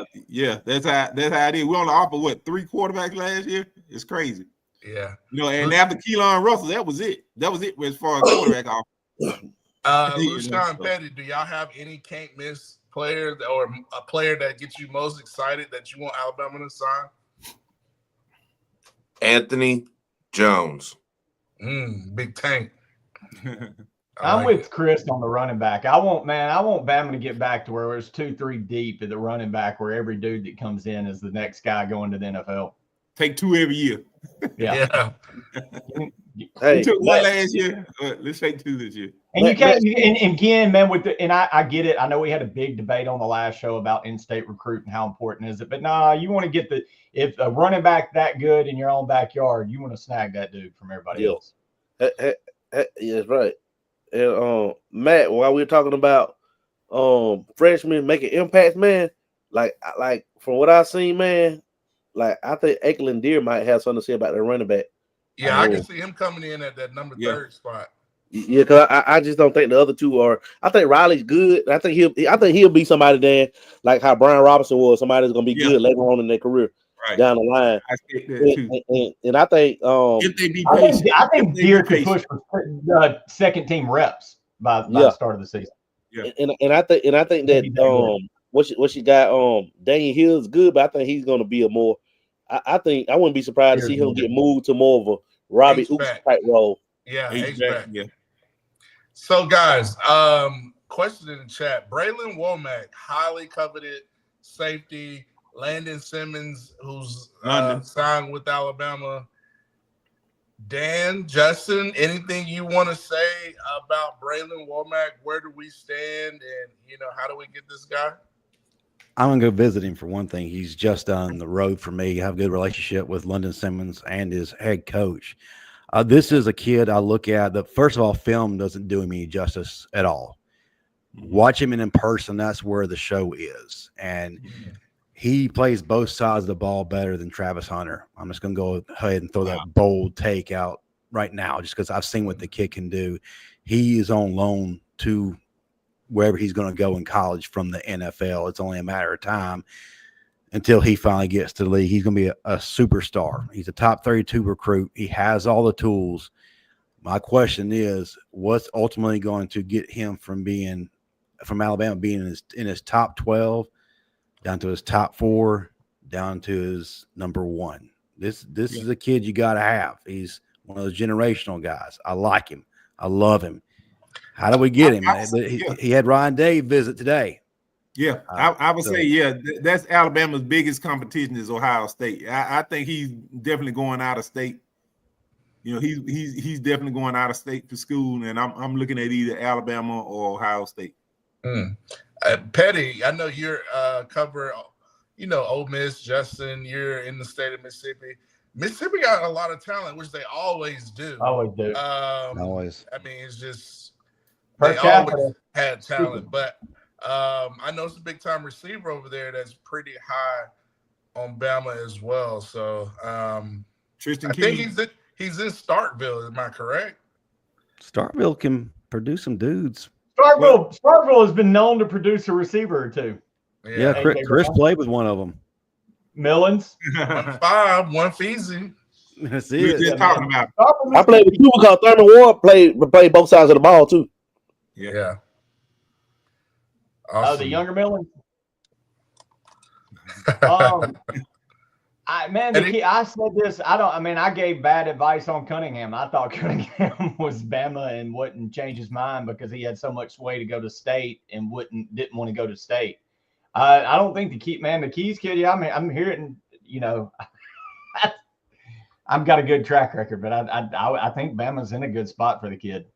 That's how it is. We only offered 3 quarterbacks last year. It's crazy. Yeah. You know, and after Keelan Russell, that was it. That was it as far as quarterback offer. Lushan Petty, do y'all have any can't miss players or a player that gets you most excited that you want Alabama to sign? Anthony Jones. Big tank. I'm with Chris on the running back. I want Bama to get back to where it's 2-3 deep at the running back, where every dude that comes in is the next guy going to the NFL. Take 2 every year. Yeah. Hey, we took 1 last year. Let's take 2 this year. And you can't. And again, man, I get it. I know we had a big debate on the last show about in-state recruit and how important is it. But you want to get if a running back that good in your own backyard, you want to snag that dude from everybody else. That's right. And Matt, while we're talking about freshmen making impacts, man, like from what I've seen, man, like I think Akelin Deer might have something to say about the running back. Yeah, I can see him coming in at that number 3rd spot. Yeah, because I just don't think the other two are. I think Riley's good. I think he'll be somebody there, like how Brian Robinson was. Somebody that's gonna be good later on in their career down the line. I think that too. And I think if they be patient, I think Deer could push for second team reps by the start of the season. Yeah, and I think that what you got Daniel Hill's good, but I think he's gonna be a more. I think I wouldn't be surprised to see him get moved to more of a Robbie Oops type role. Yeah, H-back. Yeah. So guys, question in the chat. Braylon Womack, highly coveted safety. Landon Simmons, who's signed with Alabama. Dan, Justin, anything you want to say about Braylon Womack? Where do we stand, and how do we get this guy? I'm gonna go visit him for one thing. He's just on the road for me. I have a good relationship with Landon Simmons and his head coach. This is a kid I look at that, first of all, film doesn't do him any justice at all. Watch him in person, that's where the show is. And he plays both sides of the ball better than Travis Hunter. I'm just going to go ahead and throw that bold take out right now just because I've seen what the kid can do. He is on loan to wherever he's going to go in college from the NFL. It's only a matter of time until he finally gets to the league. He's going to be a superstar. He's a top 32 recruit. He has all the tools. My question is, what's ultimately going to get him from Alabama being in his top 12 down to his top 4 down to his number 1? This is a kid you got to have. He's one of those generational guys. I like him. I love him. How do we get him? He had Ryan Day visit today. Yeah, I would say, that's Alabama's biggest competition is Ohio State. I think he's definitely going out of state. He's definitely going out of state for school, and I'm looking at either Alabama or Ohio State. Petty, I know you're cover, Ole Miss. Justin, you're in the state of Mississippi. Mississippi got a lot of talent, which they always do. Always do. Always. I mean, it's just they always had talent, but. I know it's a big time receiver over there that's pretty high on Bama as well. So Tristan I think he's in Starkville. Am I correct? Starkville can produce some dudes. Starkville has been known to produce a receiver or two. Yeah, Chris played with one of them. Millens. 1-5, one Feezy. That's it. We were just talking about. I played with two because Thurman Ward played both sides of the ball too. Yeah. Awesome. Oh, the younger Millens. I said this. I gave bad advice on Cunningham. I thought Cunningham was Bama and wouldn't change his mind because he had so much sway to go to state and didn't want to go to state. I don't think the Keys kid. Yeah, I'm hearing. I've got a good track record, but I think Bama's in a good spot for the kid.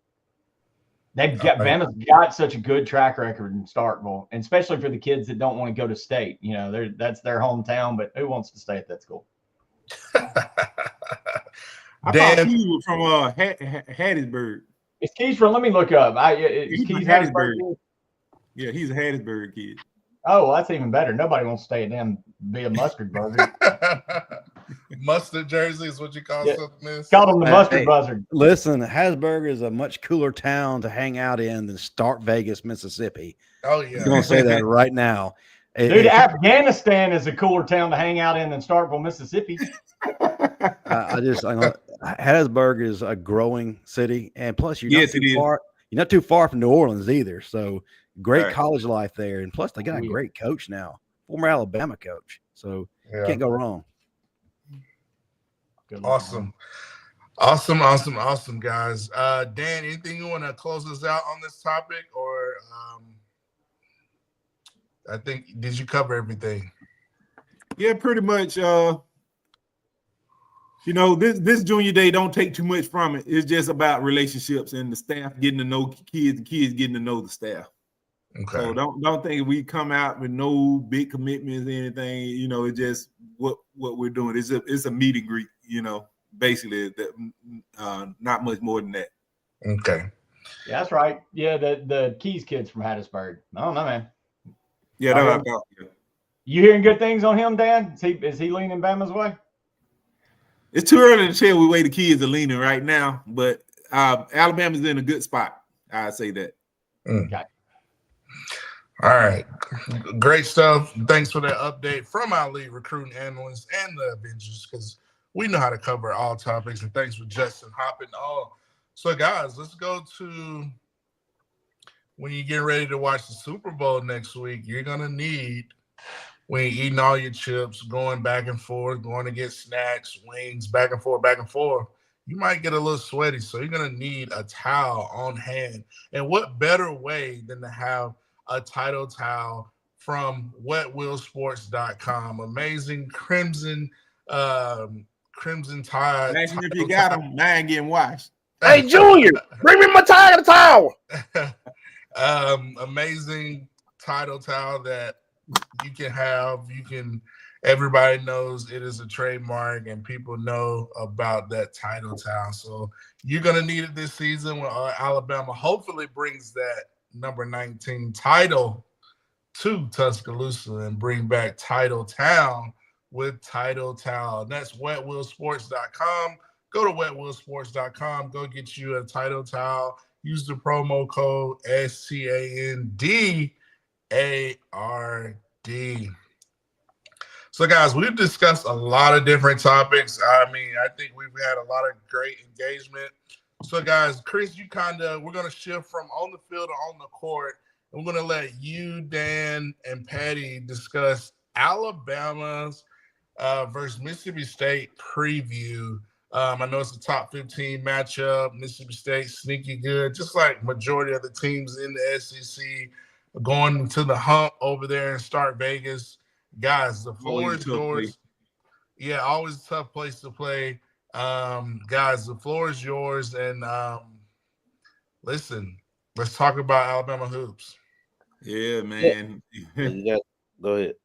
Bama's got such a good track record in Starkville, and especially for the kids that don't want to go to state. That's their hometown, but who wants to stay at that school? I thought he was from Hattiesburg. It's Keys from. Let me look up. He's Keys Hattiesburg. Yeah, he's a Hattiesburg kid. Oh, well, that's even better. Nobody wants to stay at them. Be a mustard buzzard. Mustard jersey is what you call something. Call them the mustard buzzard. Listen, Hattiesburg is a much cooler town to hang out in than Stark Vegas, Mississippi. Oh yeah, I'm gonna say that right now. Dude, Afghanistan is a cooler town to hang out in than Starkville, Mississippi. Hattiesburg is a growing city, and plus you're not too far from New Orleans either. So great college life there, and plus they got a great coach now, former Alabama coach. So can't go wrong. Awesome. Awesome, guys. Dan, anything you want to close us out on this topic, or I think did you cover everything? Yeah, pretty much. This junior day don't take too much from it. It's just about relationships and the staff getting to know kids, and kids getting to know the staff. Okay. So don't think we come out with no big commitments or anything. It's just what we're doing. It's a meet and greet. Basically, not much more than that. Okay. Yeah, that's right. Yeah, the Keys kids from Hattiesburg. I don't know, man. Yeah, you hearing good things on him, Dan? Is he leaning Bama's way? It's too early to tell where the kids are leaning right now, but Alabama's in a good spot. I'd say that. Okay. All right. Great stuff. Thanks for that update from our lead recruiting analyst and the Avengers, because we know how to cover all topics. And thanks for Justin hopping on. So, guys, let's go to when you get ready to watch the Super Bowl next week. You're going to need, when you're eating all your chips, going back and forth, going to get snacks, wings, back and forth, you might get a little sweaty. So you're going to need a towel on hand. And what better way than to have a Title towel from wetwillsports.com. Amazing crimson tide. Imagine if you got them, mine getting washed. Hey, Junior, bring me my towel. Amazing Title towel that you can have. Everybody knows it is a trademark and people know about that Title towel. So you're going to need it this season when Alabama hopefully brings that number 19 title to Tuscaloosa and bring back Title Town with Title towel. That's wetwillsports.com. Go to wetwillsports.com. Go get you a Title towel. Use the promo code STANDARD. So, guys, we've discussed a lot of different topics. I think we've had a lot of great engagement. So, guys, Chris, we're going to shift from on the field to on the court. And we're going to let you, Dan, and Patty discuss Alabama's versus Mississippi State preview. I know it's a top 15 matchup. Mississippi State sneaky good, just like majority of the teams in the SEC going to the hump over there in Stark Vegas. Guys, the floor is yours. Yeah, always a tough place to play. Guys, the floor is yours. And listen, let's talk about Alabama hoops. Yeah, man. Go ahead.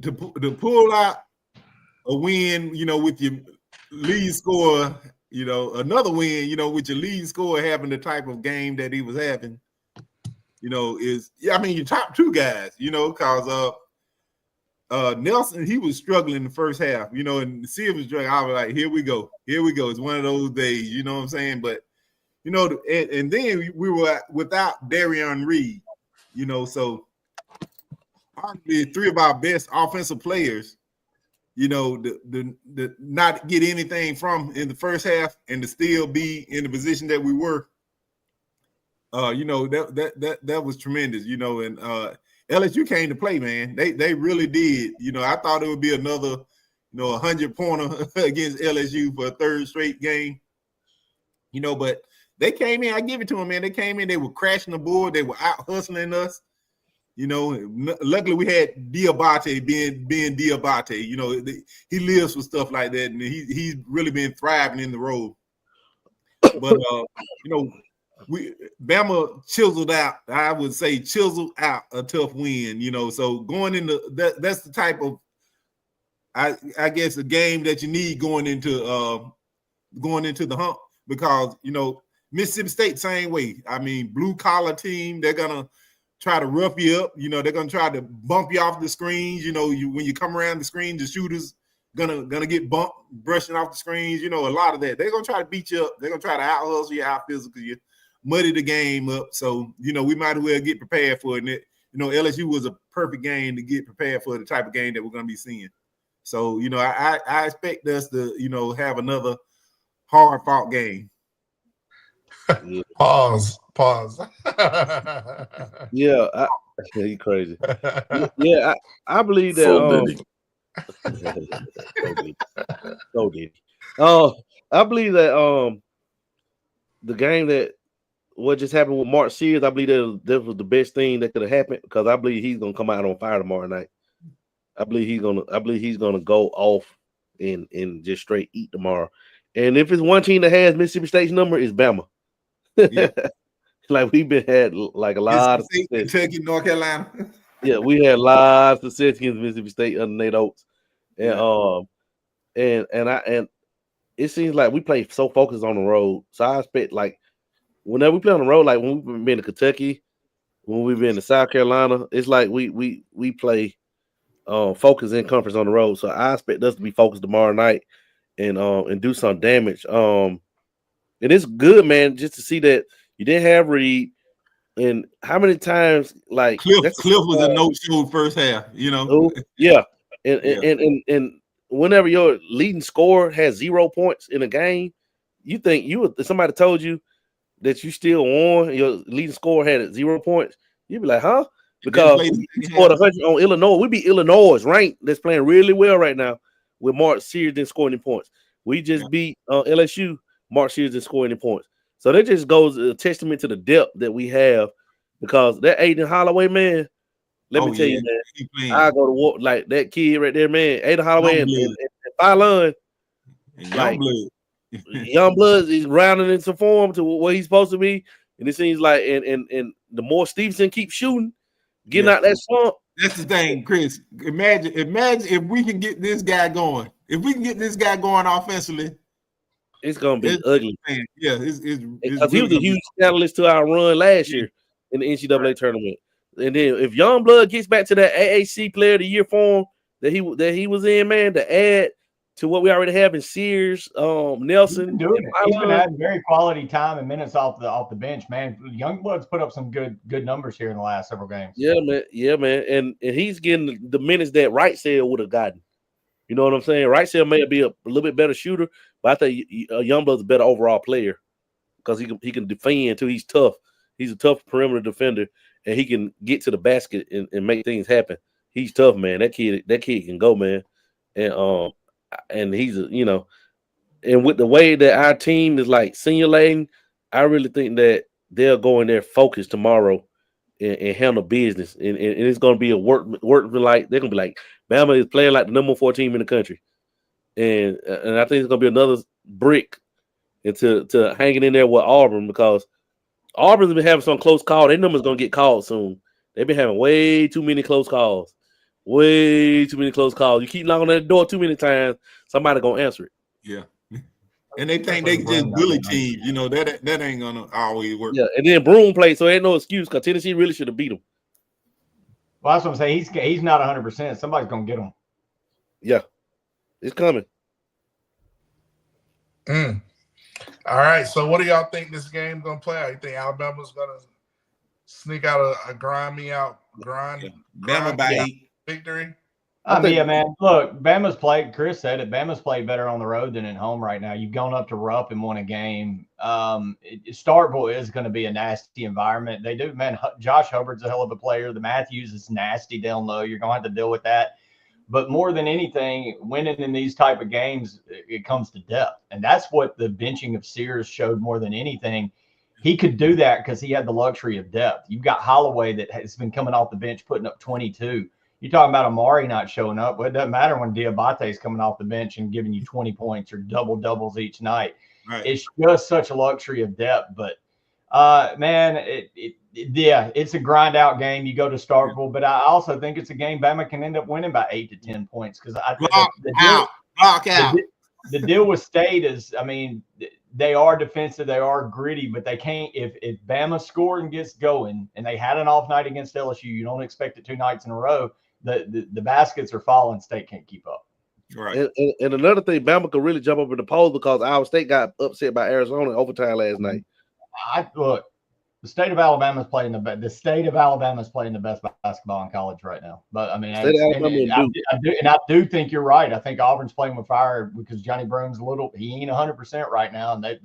To pull out a win, with your lead scorer, another win, with your lead scorer having the type of game that he was having, your top two guys, because Nelson, he was struggling in the first half, and Sid was struggling. I was like, here we go. It's one of those days, you know what I'm saying? But, and then we were without Darian Reed, so arguably three of our best offensive players, the not get anything from in the first half and to still be in the position that we were, that was tremendous, and LSU came to play, man. They really did. I thought it would be another, 100-pointer against LSU for a third straight game, but they came in. I give it to them, man. They came in. They were crashing the board. They were out hustling us. Luckily we had Diabate being Diabate. He lives for stuff like that, and he's really been thriving in the role. But Bama chiseled out. I would say chiseled out a tough win. So going into that's the type of I guess a game that you need going into the hump, because Mississippi State same way. Blue collar team. They're gonna try to rough you up. They're gonna try to bump you off the screens. When you come around the screen, the shooter's gonna get bumped, brushing off the screens. A lot of that. They're gonna try to beat you up. They're gonna try to out hustle you, out physical you, muddy the game up. So we might as well get prepared for it. And LSU was a perfect game to get prepared for the type of game that we're gonna be seeing. So I expect us to have another hard fought game. Pause. Yeah, you crazy. Yeah, I believe that. So did. I believe that the game that what just happened with Mark Sears, I believe that was the best thing that could have happened because I believe he's gonna come out on fire tomorrow night. I believe he's gonna go off and just straight eat tomorrow. And if it's one team that has Mississippi State's number, it's Bama. Yeah. Like we've been had like a lot of success. Kentucky, North Carolina. Yeah, we had lots of success against Mississippi State under Nate Oates. And and it seems like we play so focused on the road. So I expect like whenever we play on the road, like when we've been to Kentucky, when we've been to South Carolina, it's like we play focus in conference on the road. So I expect us to be focused tomorrow night and do some damage. And it's good, man, just to see that you didn't have Reed. And how many times like Cliff was a no-show first half, you know. Yeah. And whenever your leading scorer has 0 points in a game, you think if somebody told you that you still won, your leading scorer had 0 points, you'd be like, huh? Because we scored 100 on Illinois. We beat Illinois ranked that's playing really well right now with Mark Sears didn't score any points. We just beat LSU. Mark Sears didn't score any points. So that just goes a testament to the depth that we have because that Aiden Holloway, man, let me tell you, man, I go to war like that kid right there, man. Aiden Holloway and Phylon, like Youngblood is rounding into form to what he's supposed to be. And it seems like and the more Stevenson keeps shooting, getting out that slump. That's the thing, Chris. Imagine if we can get this guy going. If we can get this guy going offensively, it's gonna be ugly. Man. Yeah, it's because he was a huge catalyst to our run last year in the NCAA tournament. And then if Youngblood gets back to that AAC Player of the Year form that he was in, man, to add to what we already have in Sears, Nelson. He's been having very quality time and minutes off the bench, man. Youngblood's put up some good numbers here in the last several games. Yeah, man. And he's getting the minutes that Wright said would have gotten. You know what I'm saying? Wright said may be a little bit better shooter, but I think Youngblood's a better overall player because he can defend too. He's tough. He's a tough perimeter defender, and he can get to the basket and make things happen. He's tough, man. That kid can go, man. And he's and with the way that our team is like simulating, I really think that they'll go in there focused tomorrow and handle business. And it's going to be a work like they're going to be like Bama is playing like the number 4 team in the country, and I think it's going to be another brick into hanging in there with Auburn because Auburn's been having some close call. Their number's going to get called soon. They've been having way too many close calls. Way too many close calls. You keep knocking on that door too many times, somebody gonna answer it. Yeah, and they think they can just bully teams. You know that ain't gonna always work. Yeah, and then Broom played, so ain't no excuse because Tennessee really should have beat him. Well, that's what I'm saying. He's not 100%. Somebody's gonna get him. Yeah, it's coming. All right. So, what do y'all think this game gonna play out? You think Alabama's gonna sneak out a grind Bama by 8. Victory? Yeah, man. Look, Chris said it, Bama's played better on the road than at home right now. You've gone up to Rupp and won a game. Starkville is going to be a nasty environment. They do, man. Josh Hubbard's a hell of a player. The Matthews is nasty down low. You're going to have to deal with that. But more than anything, winning in these type of games, it comes to depth. And that's what the benching of Sears showed more than anything. He could do that because he had the luxury of depth. You've got Holloway that has been coming off the bench, putting up 22. You're talking about Amari not showing up. Well, it doesn't matter when Diabate is coming off the bench and giving you 20 points or doubles each night. Right. It's just such a luxury of depth. But, man, it's a grind out game. You go to Starkville, but I also think it's a game Bama can end up winning by 8 to 10 points because I think the deal with State is, I mean, they are defensive, they are gritty, but they can't. If Bama scored and gets going, and they had an off night against LSU, you don't expect it 2 nights in a row. The baskets are falling. State can't keep up. Right. And another thing, Bama could really jump up in the polls because Iowa State got upset by Arizona in overtime last night. Look, the state of Alabama is playing the best. The state of Alabama is playing the best basketball in college right now. But I mean, I do think you're right. I think Auburn's playing with fire because Johnny Broom's he ain't 100% right now, and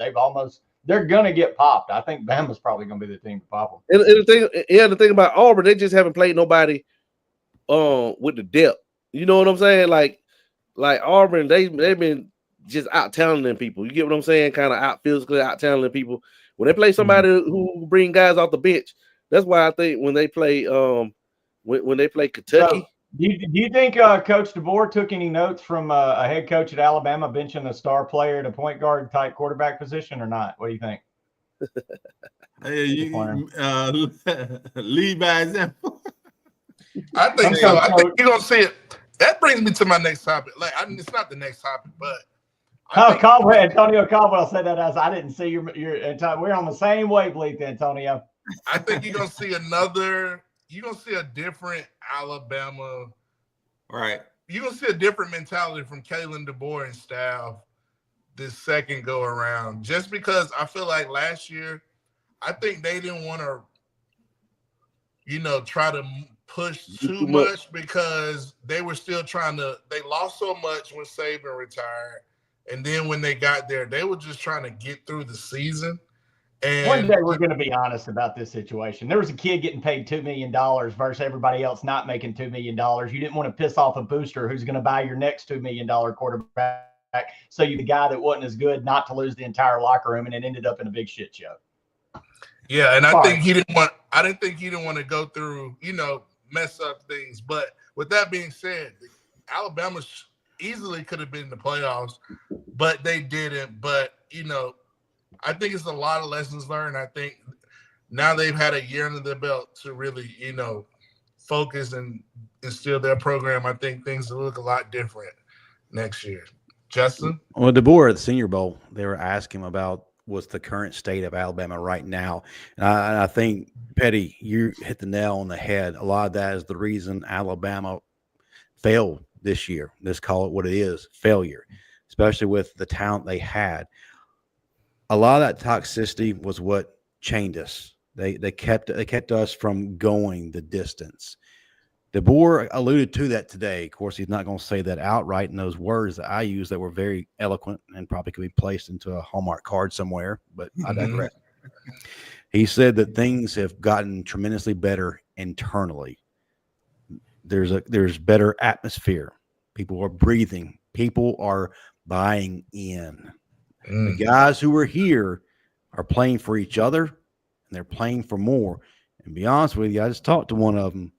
they're gonna get popped. I think Bama's probably gonna be the team to pop them. And the thing about Auburn, they just haven't played nobody with the depth You know what I'm saying? Like Auburn, they've been just out talenting people. You get what I'm saying? Kind of out physically out talenting people. When they play somebody who bring guys off the bench, that's why I think when they play when they play Kentucky. So, do you think Coach DeBoer took any notes from a head coach at Alabama benching a star player at a point guard type quarterback position or not? What do you think? Lead by example. I think so. I think you're gonna see it. That brings me to my next topic. Like, it's not the next topic, but Antonio Caldwell said that as I didn't see your. We're on the same wavelength, Antonio. I think you're gonna see another. You're gonna see a different Alabama. Right. You're gonna see a different mentality from Kalen DeBoer and staff this second go around. Just because I feel like last year, I think they didn't want to, try to push too much because they were still trying to. They lost so much when Saban retired, and then when they got there, they were just trying to get through the season. And one day we're going to be honest about this situation. There was a kid getting paid $2 million versus everybody else not making $2 million. You didn't want to piss off a booster who's going to buy your next $2 million quarterback. So you the guy that wasn't as good not to lose the entire locker room, and it ended up in a big shit show. Yeah, and I think he didn't want. I didn't think he didn't want to go through, mess up things. But with that being said, Alabama easily could have been in the playoffs, but they didn't. But I think it's a lot of lessons learned. I think now they've had a year under their belt to really, focus and instill their program. I think things will look a lot different next year. Justin? Well, DeBoer at the Senior Bowl, they were asking him about what's the current state of Alabama right now. And I think, Petty, you hit the nail on the head. A lot of that is the reason Alabama failed this year. Let's call it what it is, failure, especially with the talent they had. A lot of that toxicity was what chained us. They kept us from going the distance. DeBoer alluded to that today. Of course, he's not going to say that outright in those words that I use that were very eloquent and probably could be placed into a Hallmark card somewhere, but I digress. He said that things have gotten tremendously better internally. There's better atmosphere. People are breathing. People are buying in. The guys who are here are playing for each other, and they're playing for more. And to be honest with you, I just talked to one of them.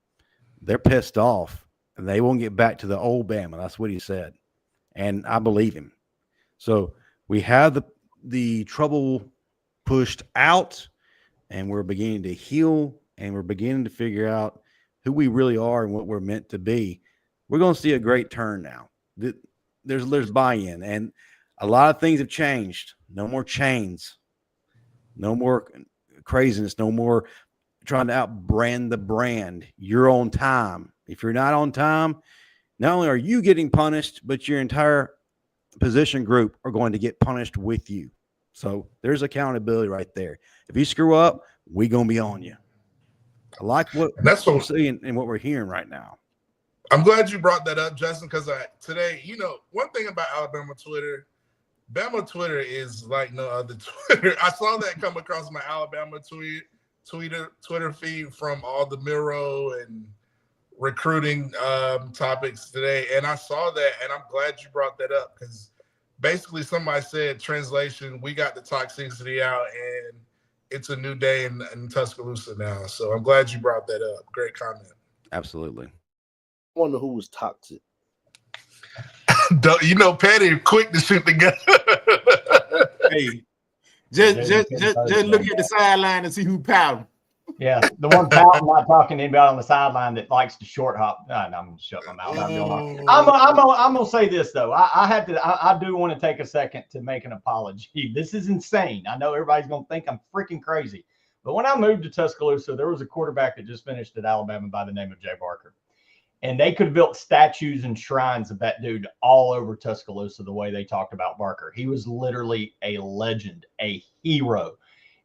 They're pissed off, and they won't get back to the old Bama. That's what he said, and I believe him. So we have the trouble pushed out, and we're beginning to heal, and we're beginning to figure out who we really are and what we're meant to be. We're going to see a great turn now. There's buy-in, and a lot of things have changed. No more chains. No more craziness. No more trying to outbrand the brand. You're on time. If you're not on time, not only are you getting punished, but your entire position group are going to get punished with you. So there's accountability right there. If you screw up, we're going to be on you. I like what we're seeing and what we're hearing right now. I'm glad you brought that up, Justin, because today, one thing about Alabama Twitter, Bama Twitter is like no other Twitter. I saw that come across my Alabama Twitter feed from all the Miro and recruiting topics today, and I saw that, and I'm glad you brought that up because basically somebody said, translation, we got the toxicity out, and it's a new day in Tuscaloosa now. So I'm glad you brought that up. Great comment. Absolutely. I wonder who was toxic. Petty quick to shoot the gun. Hey, just look at the sideline and see who pouting. Yeah, the one pouting, not talking to anybody on the sideline that likes to short hop. No, I'm gonna shut my mouth. I'm gonna say this though. I do want to take a second to make an apology. This is insane. I know everybody's gonna think I'm freaking crazy, but when I moved to Tuscaloosa, there was a quarterback that just finished at Alabama by the name of Jay Barker. And they could have built statues and shrines of that dude all over Tuscaloosa the way they talked about Barker. He was literally a legend, a hero.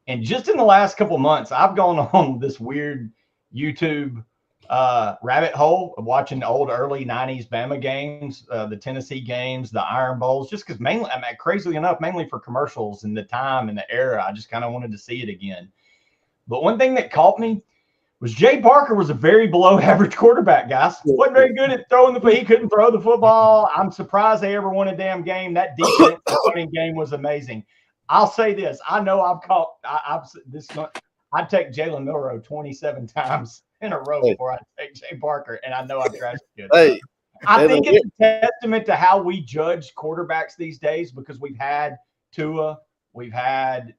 And just in the last couple of months, I've gone on this weird YouTube rabbit hole of watching the old early 90s Bama games, the Tennessee games, the Iron Bowls, just because mainly, crazily enough, mainly for commercials and the time and the era. I just kind of wanted to see it again. But one thing that caught me was Jay Barker was a very below average quarterback, guys. Wasn't very good at throwing the. He couldn't throw the football. I'm surprised they ever won a damn game. That defense running game was amazing. I'll say this. I know I've caught. I'd take Jalen Milroe 27 times in a row before I take Jay Barker, and I know I've trashed it. Hey, I think it's a testament to how we judge quarterbacks these days because we've had Tua, we've had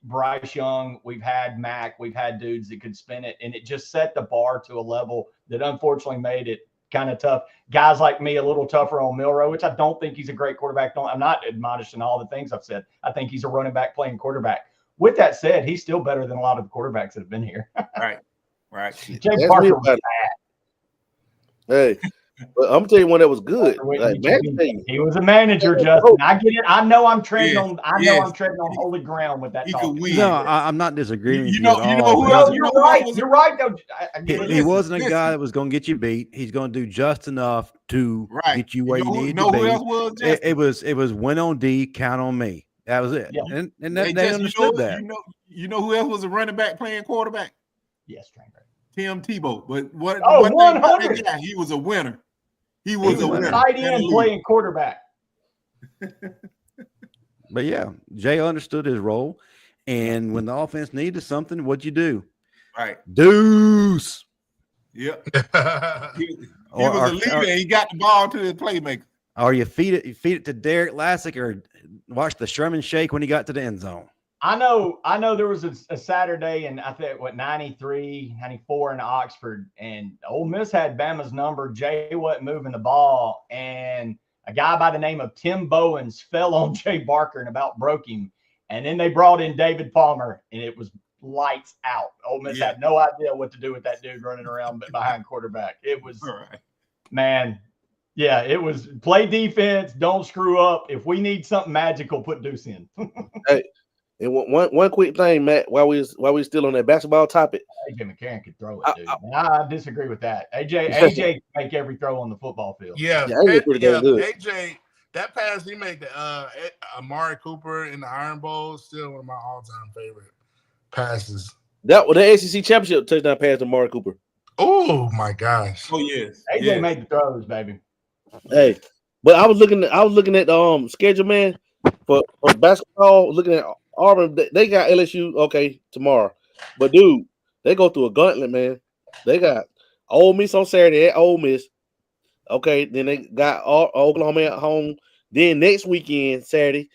Bryce Young, we've had Mac, we've had dudes that could spin it, and it just set the bar to a level that unfortunately made it kind of tough. Guys like me, a little tougher on Milroe, which I don't think he's a great quarterback. I'm not admonishing all the things I've said. I think he's a running back playing quarterback. With that said, he's still better than a lot of the quarterbacks that have been here. Right. Jay Parker was bad. Hey, but I'm telling you one that was good. Like, he was a manager, Justin. I get it. I know I'm treading on. I'm treading on holy ground with that. No, I'm not disagreeing. You know who else? You're right. You're right. Though he wasn't a guy that was going to get you beat. He's going to do just enough to get you where you need to be. Who else was? It was win on D, count on me. That was it. Yeah. And they understood that. You know who else was a running back playing quarterback? Yes, Tim Tebow. But what? 100. He was a winner. He was a winner. Tight end playing quarterback. But yeah, Jay understood his role, and when the offense needed something, what'd you do? Right, deuce. Yep. he was a leader. And he got the ball to his playmaker. Or you feed it to Derek Lassick, or watch the Sherman shake when he got to the end zone. I know there was a Saturday in, I think, 93, 94 in Oxford, and Ole Miss had Bama's number. Jay wasn't moving the ball, and a guy by the name of Tim Bowens fell on Jay Barker and about broke him. And then they brought in David Palmer, and it was lights out. Ole Miss had no idea what to do with that dude running around behind quarterback. It was, man, yeah, it was play defense, don't screw up. If we need something magical, put Deuce in. Hey. And one quick thing, Matt, while we still on that basketball topic. AJ McCarron could throw it, dude. I disagree with that. AJ can make every throw on the football field. Yeah, AJ, that pass he made to Amari Cooper in the Iron Bowl, still one of my all-time favorite passes. That was the SEC championship touchdown pass to Amari Cooper. Oh my gosh. Oh yes. AJ made the throws, baby. Hey, but I was looking at the schedule, man, for basketball, looking at Auburn. They got LSU tomorrow, but dude, they go through a gauntlet, man. They got Ole Miss on Saturday at Ole Miss. Okay, then they got Oklahoma at home. Then next weekend, Saturday,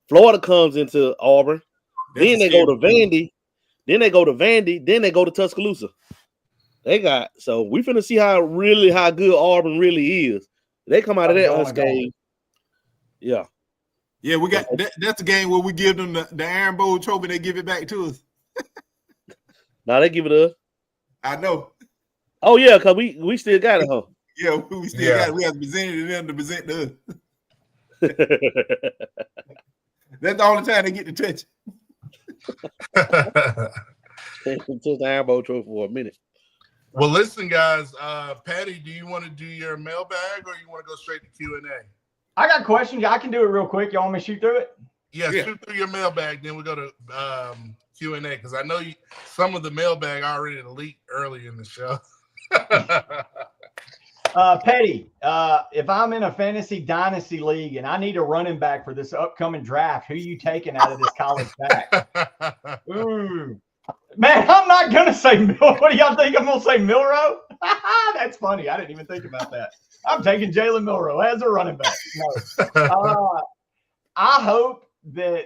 Florida comes into Auburn. Then they go to Vandy. Then they go to Tuscaloosa. So we finna see how good Auburn really is. They come out of that unscathed. Yeah. Yeah, we got that's the game where we give them the Iron Bowl trophy. They give it back to us. Now they give it to us. I know. Oh yeah, because we still got it, huh? Yeah, we still got it. We have to present it to them to present to us. That's the only time they get to touch it. Just the Iron Bowl trophy for a minute. Well, listen, guys. Patty, do you want to do your mailbag or you want to go straight to Q&A? I got questions. I can do it real quick. Y'all want me to shoot through it? Yeah, shoot through your mailbag. Then we'll go to Q&A because I know some of the mailbag already leaked early in the show. Petty, if I'm in a fantasy dynasty league and I need a running back for this upcoming draft, who are you taking out of this college back? Ooh. Man, I'm not going to say what do y'all think? I'm going to say Milroe? That's funny. I didn't even think about that. I'm taking Jalen Milroe as a running back. No. I hope that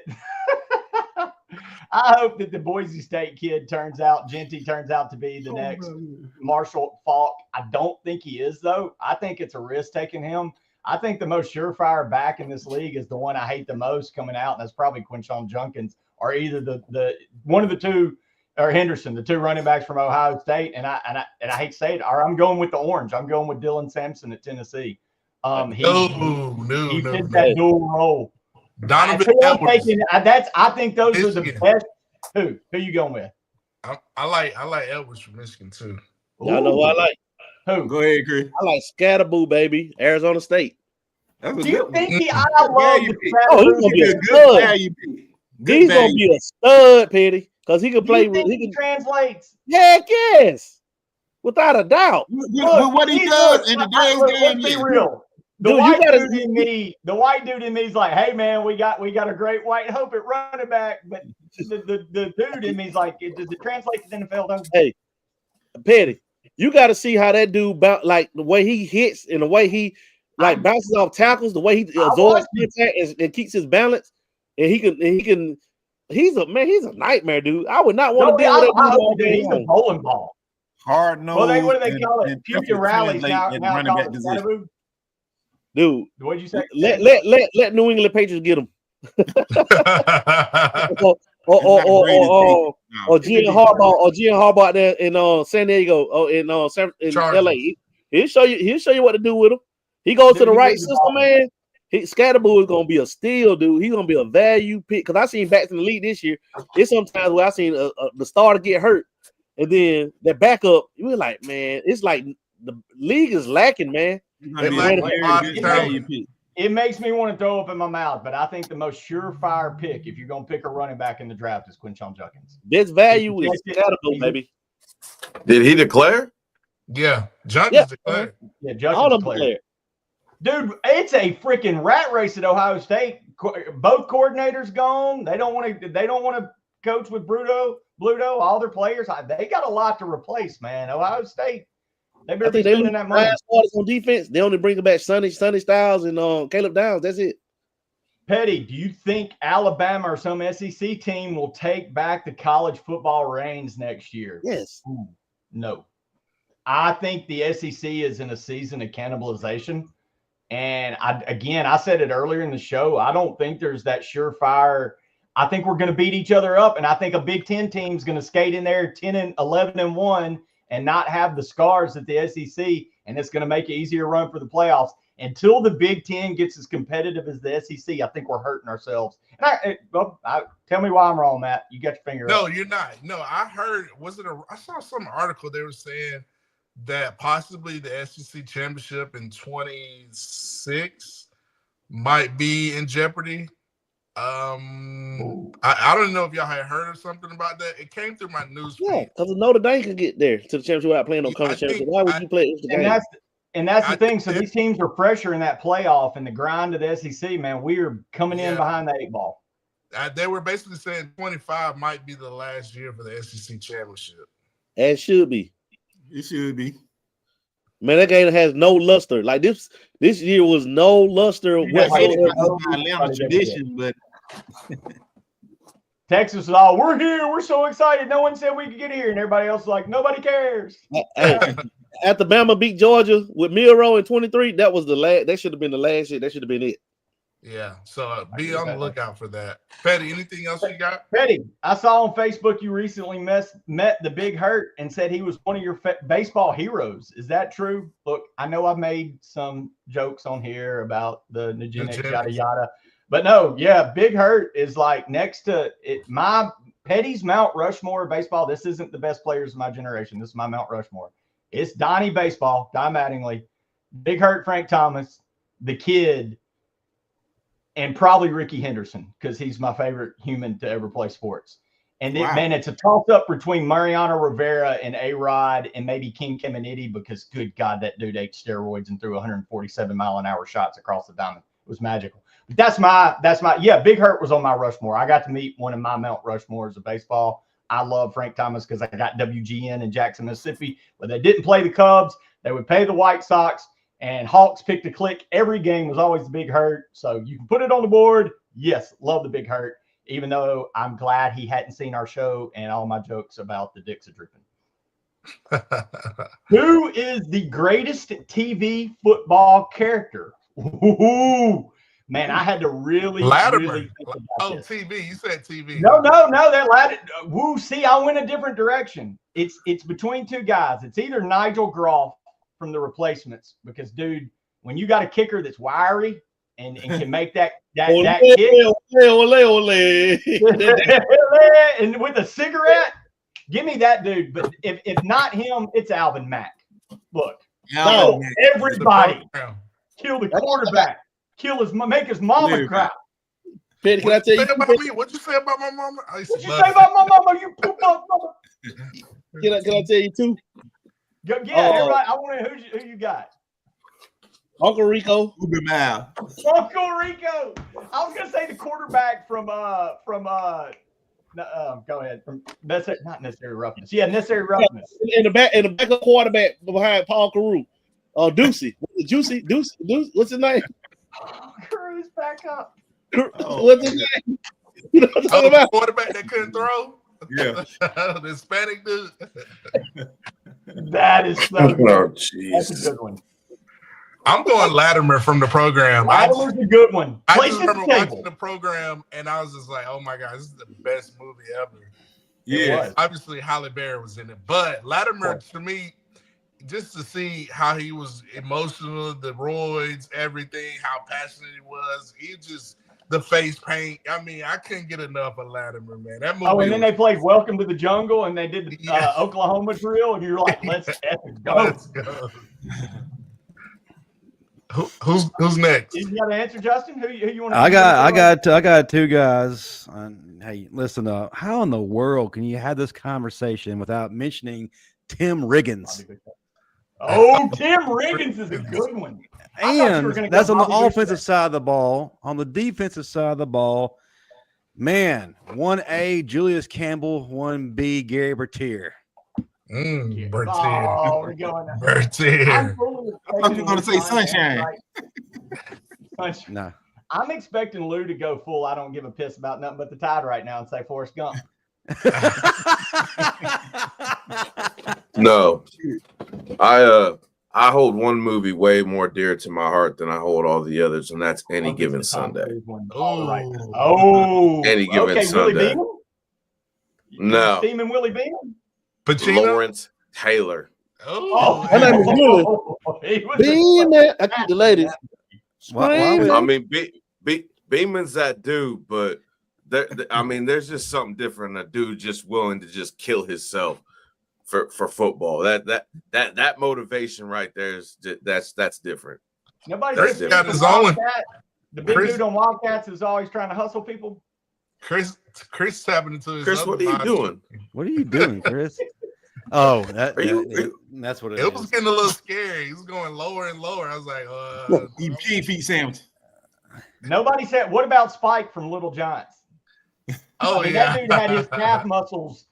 the Boise State kid Genty turns out to be the next Marshall Faulk. I don't think he is, though. I think it's a risk taking him. I think the most surefire back in this league is the one I hate the most coming out, and that's probably Quinshon Junkins, or either the one of the two, or Henderson, the two running backs from Ohio State. And I hate to say it, or I'm going with the orange. I'm going with Dylan Sampson at Tennessee. He fits that dual role. Donovan Edwards. I think those are the best. Who you going with? I like Edwards from Michigan too. Y'all know who I like? Who? Go ahead, Chris. I like Scatterboo, baby. Arizona State. Do you think I love the he's gonna be a stud. He's gonna be a stud, Petty, because he can play. He translates. Heck yes. without a doubt. With what he does in today's game, let's be real. The white dude in me is like, hey man, we got a great white hope at running back, but the dude in me is like, does it translate to the NFL? Don't Hey, Petty, you got to see how that dude the way he hits and the way he bounces off tackles, the way he absorbs contact and keeps his balance, and he can. He's a nightmare, dude. I would not want to deal with that dude. He's a bowling ball. Hard nose. Well, what do they call it? Future rallies now running back position. Dude, what'd you say? Let New England Patriots get him. or Jim Harbaugh there in San Diego or in LA. He'll show you what to do with him. He goes to the right system, man. Scatterboo is gonna be a steal, dude. He's gonna be a value pick because I seen backs in the league this year. It's sometimes where I seen the starter get hurt, and then the backup. You were like, man, it's like the league is lacking, man. It makes me want to throw up in my mouth, but I think the most surefire pick, if you're going to pick a running back in the draft, is Quinshon Judkins. This value is Scatterboo, baby. Did he declare? Yeah, Judkins declared. Yeah, Judkins declared. Dude, it's a freaking rat race at Ohio State. Both coordinators gone. They don't want to coach with Bluto. All their players, they got a lot to replace, man. Ohio State. They better be spending that money. On defense, they only bring back Sonny Styles and Caleb Downs. That's it. Petty, do you think Alabama or some SEC team will take back the college football reins next year? Yes. No. I think the SEC is in a season of cannibalization. And I said it earlier in the show, I don't think there's that surefire. I think we're going to beat each other up. And I think a Big Ten team is going to skate in there 10-11-1 and not have the scars that the SEC, and it's going to make it easier run for the playoffs. Until the Big Ten gets as competitive as the SEC, I think we're hurting ourselves. And tell me why I'm wrong, Matt. You got your finger up. No, you're not. No, I heard. I saw some article they were saying that possibly the SEC championship in 26 might be in jeopardy. I don't know if y'all had heard of something about that. It came through my news. Yeah, because Notre Dame can get there to the championship without playing no conference championship. Why would you play the game? And that's the thing. So these teams are fresher in that playoff and the grind of the SEC, man. We are coming in behind the 8 ball. They were basically saying 25 might be the last year for the SEC championship. It should be. It should be. Man, that game has no luster. Like this year was no luster whatsoever. Atlanta tradition, but Texas is all, we're here, we're so excited. No one said we could get here, and everybody else is like, nobody cares. Hey, after Bama beat Georgia with Milroe in 23, that was the last. That should have been the last year. That should have been it. Yeah, so be on the lookout for that. Petty, anything else you got? Petty, I saw on Facebook you recently met the Big Hurt and said he was one of your baseball heroes. Is that true? Look, I know I've made some jokes on here about the Nugenics, yada, yada. But no, yeah, Big Hurt is like next to it. My Petty's Mount Rushmore of baseball. This isn't the best players of my generation. This is my Mount Rushmore. It's Donnie Baseball, Don Mattingly, Big Hurt Frank Thomas, the Kid, and probably Ricky Henderson, because he's my favorite human to ever play sports. And man, it's a toss-up between Mariano Rivera and A-Rod and maybe King Caminiti, because good God, that dude ate steroids and threw 147-mile-an-hour shots across the diamond. It was magical. But that's my Big Hurt was on my Rushmore. I got to meet one of my Mount Rushmores of baseball. I love Frank Thomas because I got WGN in Jackson, Mississippi, but they didn't play the Cubs. They would play the White Sox. And Hawks picked a click. Every game was always the Big Hurt. So you can put it on the board. Yes, love the Big Hurt, even though I'm glad he hadn't seen our show and all my jokes about the dicks are dripping. Who is the greatest TV football character? Ooh, man, I had to really think about this. TV. You said TV. No, that ladder. Woo, see, I went a different direction. It's between two guys. It's either Nigel Groff from the Replacements, because dude, when you got a kicker that's wiry and can make that kick and with a cigarette, give me that dude. But if not him, it's Alvin Mack. Look, everybody kill the quarterback, make his mama cry. Petty, can I tell you what you say about my mama? What you say about my mama? You poop up mama. Can I tell you too? Everybody. I want to. Who you got? Uncle Rico. Uber Mal. Uncle Rico. I was gonna say the quarterback from go ahead. From not necessary roughness. Yeah, necessary roughness. In the backup quarterback behind Paul Carew. Deucey. Juicy. What's his name? Carew's back up. What's his name? You know what I'm talking about? Quarterback that couldn't throw. Yeah. The Hispanic dude. That is so good. Oh, That's jeez. a good one. I'm going Latimer from the program. Latimer's a good one. I Place just at remember the table. watching the program, and I was just like, "Oh my god, this is the best movie ever." Yeah. Obviously, Halle Berry was in it, but Latimer to me, just to see how he was emotional, the roids, everything, how passionate he was, the face paint. I mean, I couldn't get enough of Latimer, man. That movie. Oh, and then they played Welcome to the Jungle, and they did the Oklahoma drill, and you're like, "Let's go." Let's go. Who's next? You got an answer, Justin? Who you want? I got two guys. Hey, listen up. How in the world can you have this conversation without mentioning Tim Riggins? Oh, Tim Riggins is a good one. And that's on the offensive side of the ball. On the defensive side of the ball, man, 1A, Julius Campbell, 1B, Gary Bertier. Bertier. Oh, we're going there. Bertier. I thought you were going to say Sunshine. Nah. I'm expecting Lou to go full. I don't give a piss about nothing but the Tide right now and say Forrest Gump. No, I hold one movie way more dear to my heart than I hold all the others, and that's Any Given Sunday. Oh, Any Given Sunday. Willie No, Steaming Willie Beeman. Pacino. Lawrence Taylor. Oh, Her name is Willie. Beeman. I keep the ladies. I mean, Beeman's that dude, but there's just something different. A dude just willing to just kill himself for football. That motivation right there is that's different. Nobody's got his own. The big dude on Wildcats is always trying to hustle people. Chris tapping into his. Chris, what are you doing? What are you doing, Chris? Oh, that's what it is. It was getting a little scary. He was going lower and lower. I was like, Eat pig feet sandwich. Nobody said, what about Spike from Little Giants? Oh, that dude had his calf muscles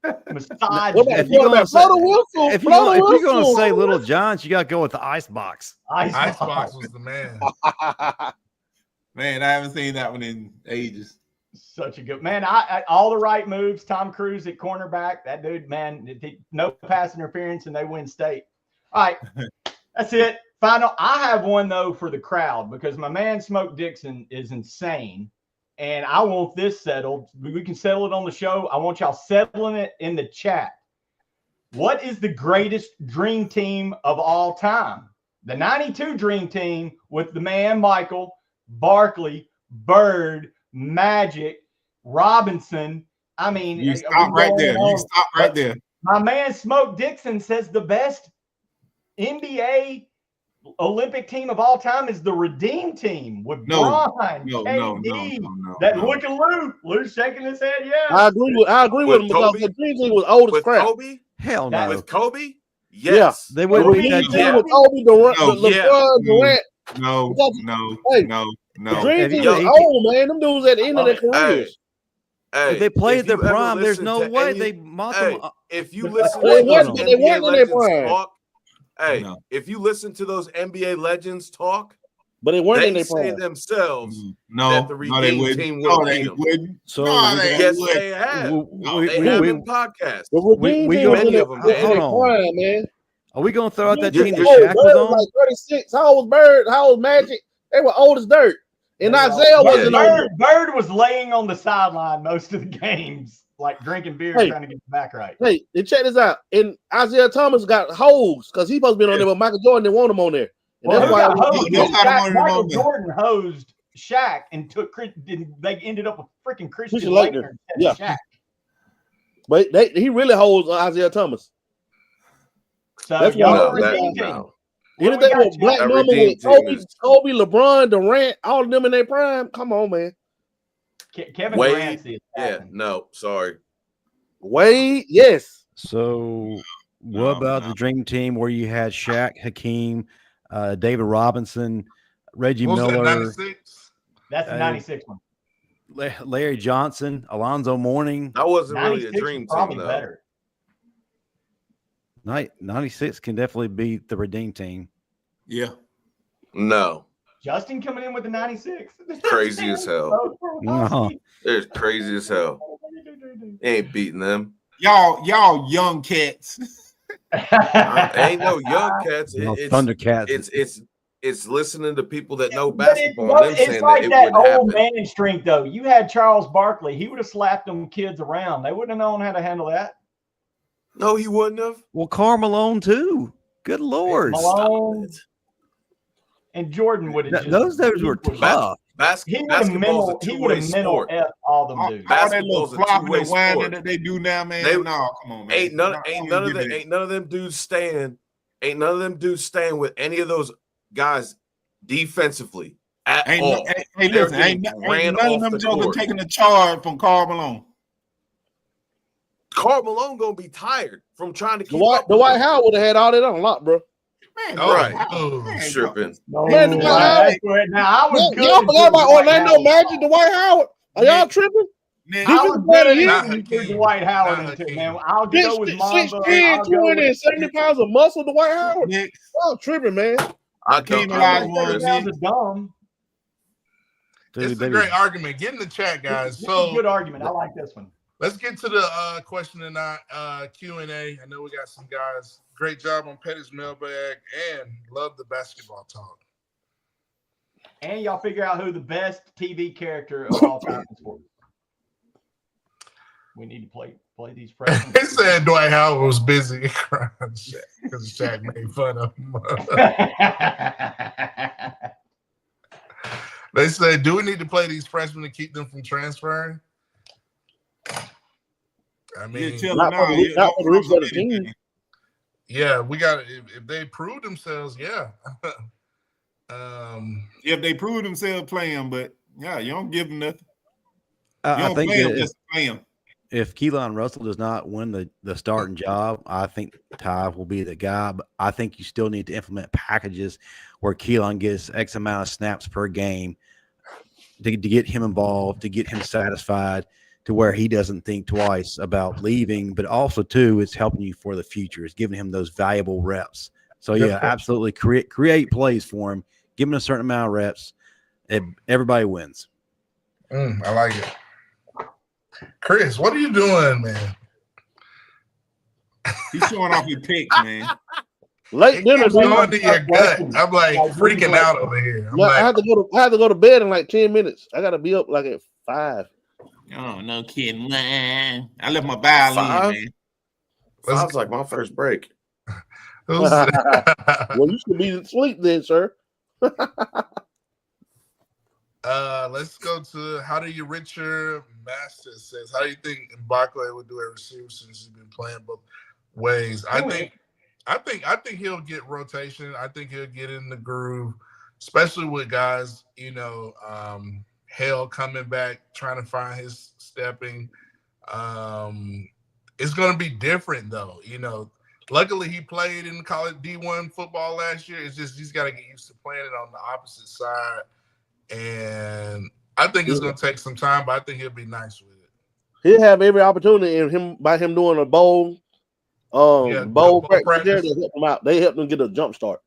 massaged. If you're going to say Little Giants, you got to go with the Icebox. Icebox was the man. Man, I haven't seen that one in ages. Such a good man. I all the right moves. Tom Cruise at cornerback. That dude, man, no pass interference, and they win state. All right, that's it. Final. I have one though for the crowd because my man Smoke Dixon is insane, and I want this settled. We can settle it on the show. I want y'all settling it in the chat. What is the greatest dream team of all time? The '92 dream team with the man Michael, Barkley, Bird, Magic, Robinson. I mean, you stop right there. You stop right there. My man Smoke Dixon says the best NBA Olympic team of all time is the Redeem team with Bron, KD. Look at Lou. Lou's shaking his head. Yeah, I agree with him because the Dream Team was old as crap. Kobe? Hell no. With Kobe? Yes. They wouldn't beat that team with Kobe, Durant. No. The Dream Team was old, man. Them dudes at the end of their careers. Hey, if they played their prime, there's no way they mocked them. If you listen they to weren't in their prime. talk, if you listen to those NBA legends talk, but they weren't in their prime. They say themselves that the Redeem team will beat them. So yes, they have. They have in podcasts. The Redeem team was in their prime, man. Are we going to throw out that team that Shaq was on? Like 36. How old was Bird? How old was Magic? They were old as dirt. And Isaiah wasn't on. Bird was laying on the sideline most of the games, like drinking beer, trying to get the back right. Hey, and check this out. And Isaiah Thomas got hosed because he's supposed to be on there, but Michael Jordan didn't want him on there. And that's why Michael Jordan hosed Shaq and they ended up with freaking Christian Laettner. Yeah. Shaq. But he really holds Isaiah Thomas. So that's why. Anything with Black Mama with Kobe, LeBron, Durant, all of them in their prime. Come on, man. Kevin Durant. Yeah, no, sorry. Wade, yes. So What about the dream team where you had Shaq, Hakeem, David Robinson, Reggie What was that, Miller? 96? That's the 96 one. Larry Johnson, Alonzo Mourning. That wasn't really a dream team, though. Better. 96 can definitely be the redeem team. Yeah. No. Justin coming in with the 96. Crazy as hell. No. It's crazy as hell. Ain't beating them. Y'all young cats. Ain't no young cats. Thundercats. It's listening to people that know basketball and them it's saying like that it wouldn't old happen. man strength, though. You had Charles Barkley. He would have slapped them kids around. They wouldn't have known how to handle that. No, he wouldn't have. Well, Karl Malone, too. Good Lord. Malone and Jordan would have. Those days were tough. Basketball's a two-way sport. All them dudes. All that little Basketball's a flopping two-way and whining sport. that they do now, man. No, come on, man. Ain't none of them dudes staying. Ain't none of them dudes staying with any of those guys defensively at all. Listen, ain't none of them jokers taking the charge from Karl Malone. Karl Malone gonna be tired from trying to keep up. Dwight Howard would have had all that on lock, bro. Man, tripping. No, Man, Dwight Howard. Now I was good. Y'all forgot about Orlando Magic, Dwight Howard. Are y'all tripping? I was good at Dwight Howard until, man. I'll go with Mamba. 6'10", 270 pounds of muscle, Dwight Howard. Y'all tripping, man. Dumb. It's a great argument. Get in the chat, guys. So good argument. I like this one. Let's get to the question and Q&A. I know we got some guys. Great job on Petty's mailbag and love the basketball talk. And y'all figure out who the best TV character of all time in sports. We need to play these freshmen. They said Dwight Howard was busy crying because Shaq made fun of him. They said, do we need to play these freshmen to keep them from transferring? I mean, yeah, we got if they prove themselves, yeah. If they prove themselves playing, but yeah, you don't give them nothing. I think play them, just play them. If Keelan Russell does not win the starting job, I think Ty will be the guy. But I think you still need to implement packages where Keelan gets X amount of snaps per game to get him involved, to get him satisfied, to where he doesn't think twice about leaving. But also, too, it's helping you for the future. It's giving him those valuable reps. So, yeah, absolutely create plays for him. Give him a certain amount of reps. Everybody wins. I like it. Chris, what are you doing, man? He's showing off your picks, man. Late dinner, going to your gut. I'm like freaking out over here. I have to go to bed in like 10 minutes. I got to be up like at 5. Oh, no kidding, man. I left my violin, man. Sounds like my first break. Well, you should be asleep then, sir. Let's go to how do you Richard Master says, how do you think Barkley would do at receiver since he's been playing both ways? I think he'll get rotation. I think he'll get in the groove, especially with guys, Hale coming back, trying to find his stepping. It's going to be different, though. Luckily, he played in college D1 football last year. It's just he's got to get used to playing it on the opposite side. And I think it's going to take some time, but I think he'll be nice with it. He'll have every opportunity, and by him doing a bowl practice there, they help him out. They help him get a jump start.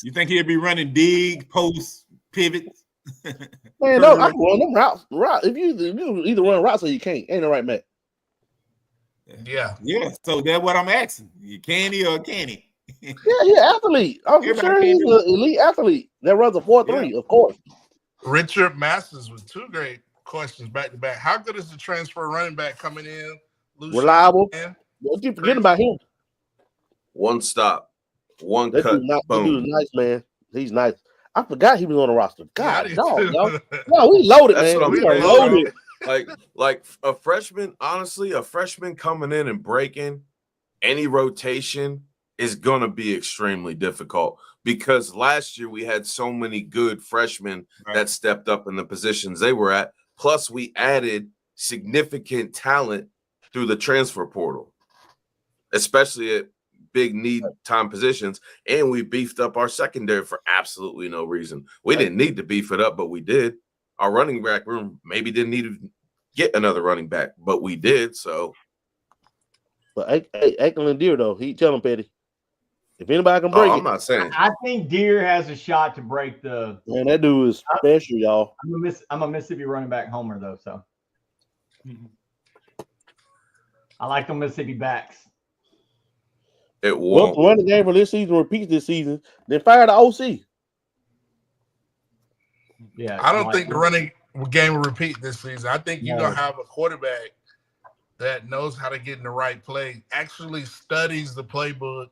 You think he'll be running dig, post, pivots? Man, no, I can run them routes. If you either run routes or you can't, ain't no right, Matt. Yeah. So that's what I'm asking. You canny or canny? Yeah, athlete. I'm sure he's an elite athlete that runs a 4.3, of course. Richard Masters with 2 great questions back to back. How good is the transfer running back coming in? Reliable. Don't keep forgetting about him. One stop, one cut. That dude's nice, man. He's nice. I forgot he was on the roster. God, dog, yo. No, we loaded, That's man. We are loaded. Like a freshman, honestly, a freshman coming in and breaking any rotation is going to be extremely difficult because last year we had so many good freshmen that stepped up in the positions they were at. Plus, we added significant talent through the transfer portal, especially at big need time positions. And we beefed up our secondary for absolutely no reason. We didn't need to beef it up, but we did. Our running back room maybe didn't need to get another running back, but we did. So, but Ackland Deer though, he tell him Petty. If anybody can break I'm not saying. I think Deer has a shot to break the. Man, that dude is special, y'all. I'm a Mississippi running back homer though, so I like the Mississippi backs. It won't. Run the game for this season, repeats this season, then fire the OC. Yeah, I don't think the running game will repeat this season. I think you're gonna have a quarterback that knows how to get in the right play, actually studies the playbook,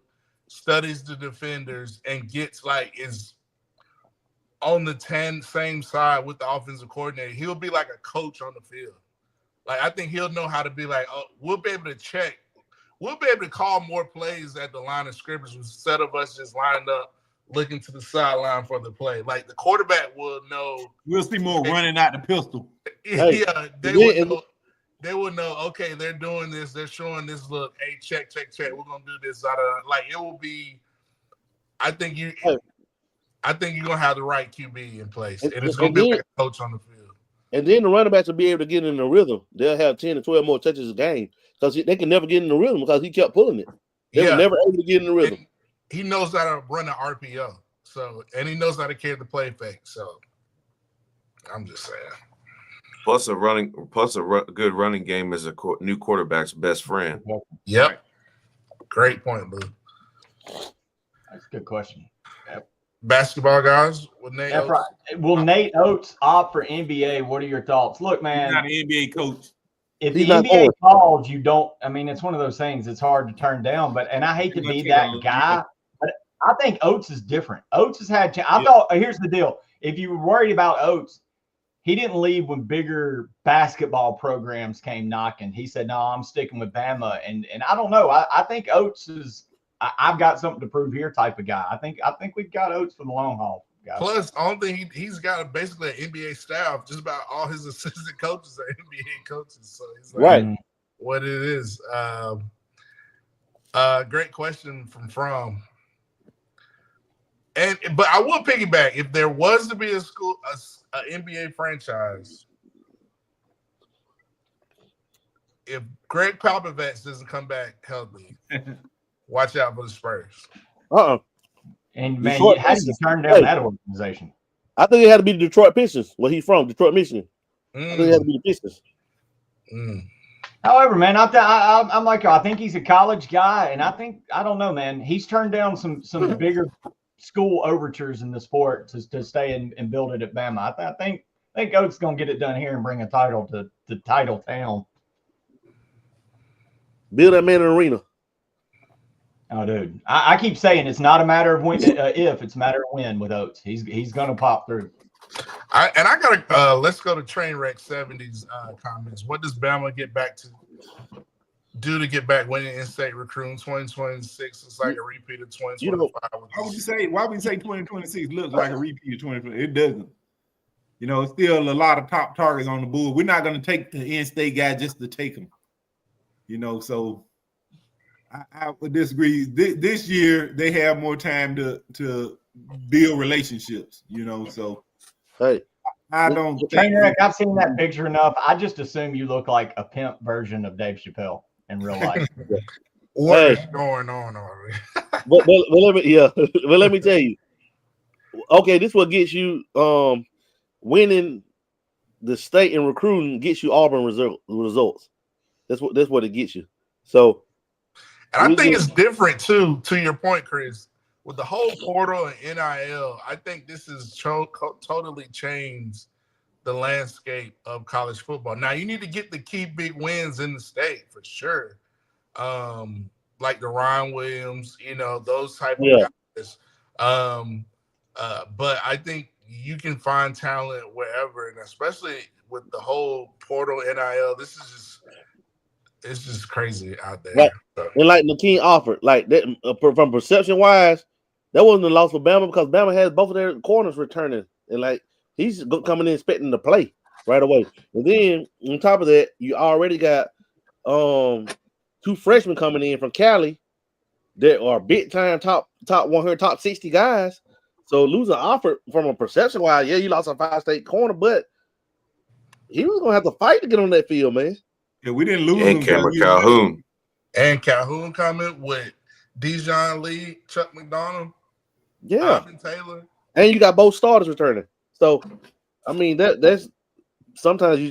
studies the defenders, and gets is on the same side with the offensive coordinator. He'll be like a coach on the field. Like, I think he'll know how to be like, oh, we'll be able to check. We'll be able to call more plays at the line of scrimmage instead of us just lined up looking to the sideline for the play. Like, the quarterback will know. We'll see more running out the pistol. Yeah, they will know, okay, they're doing this. They're showing this look. Hey, check. We're going to do this. Like, it will be – I think you're going to have the right QB in place. And it's going to be like a coach on the field. And then the running backs will be able to get in the rhythm. They'll have 10 to 12 more touches a game because they can never get in the rhythm because he kept pulling it. They were never able to get in the rhythm. And he knows how to run an RPO. So, and he knows how to carry the play fake. So, I'm just saying. Plus a good running game is a new quarterback's best friend. Yep. Great point, Lou. That's a good question. Yep. Basketball guys with Nate Oates. Right. Will Nate Oates opt for NBA? What are your thoughts? Look, man. He's not an NBA coach. If the NBA calls, you don't. I mean, it's one of those things. It's hard to turn down. And I hate to be that guy. But I think Oates is different. Oates has had. I thought. Here's the deal. If you were worried about Oates, he didn't leave when bigger basketball programs came knocking. He said, "No, I'm sticking with Bama." And I don't know. I think Oates is. I've got something to prove here type of guy. I think we've got Oates for the long haul, guys. Plus, I don't think he's got basically an NBA staff. Just about all his assistant coaches are NBA coaches. So he's like, right. What it is. Great question from. But I will piggyback. If there was to be a NBA franchise, if Greg Popovich doesn't come back healthy, watch out for the Spurs. And man, how did you turn down that organization? I think it had to be the Detroit Pistons. Where he's from, Detroit, Michigan. I think it had to be the Pistons. However, man, I'm like, I think he's a college guy, and I don't know, man. He's turned down some bigger school overtures in the sport to stay and build it at Bama. I think Oates gonna get it done here and bring a title to title town. Build that man an arena. Oh, dude, I keep saying it's not a matter of when, if it's a matter of when with Oates. He's gonna pop through. I gotta let's go to Trainwreck 70's comments. What does Bama get back to do to get back winning in-state recruiting 2026? It's like a repeat of 2025. Why would you say 2026 looks like a repeat of 2020? It doesn't. It's still a lot of top targets on the board. We're not going to take the in-state guy just to take him. So I would disagree. This year they have more time to build relationships. So hey, I don't. Trainwreck, I've seen that picture enough. I just assume you look like a pimp version of Dave Chappelle in real life. What is going on already? but let me tell you. Okay, this what gets you winning the state in recruiting gets you Auburn results. That's what it gets you. So, and I think it's different too. To your point, Chris, with the whole portal and NIL, I think this has totally changed the landscape of college football. Now, you need to get the key big wins in the state for sure, like the Ryan Williams, those type of guys. But I think you can find talent wherever, and especially with the whole portal NIL, it's just crazy out there. Right. And like Nakeem offered, like that from perception wise, that wasn't a loss for Bama because Bama has both of their corners returning, and like he's coming in expecting to play right away. And then on top of that, you already got two freshmen coming in from Cali that are big time top 100, top 60 guys. So losing offer from a perception wise, yeah, you lost a 5-state corner, but he was gonna have to fight to get on that field, man. Yeah, we didn't lose And him. Cameron Calhoun. And Calhoun coming with Dijon Lee, Chuck McDonald, Ivan Taylor. And you got both starters returning. So I mean that's sometimes you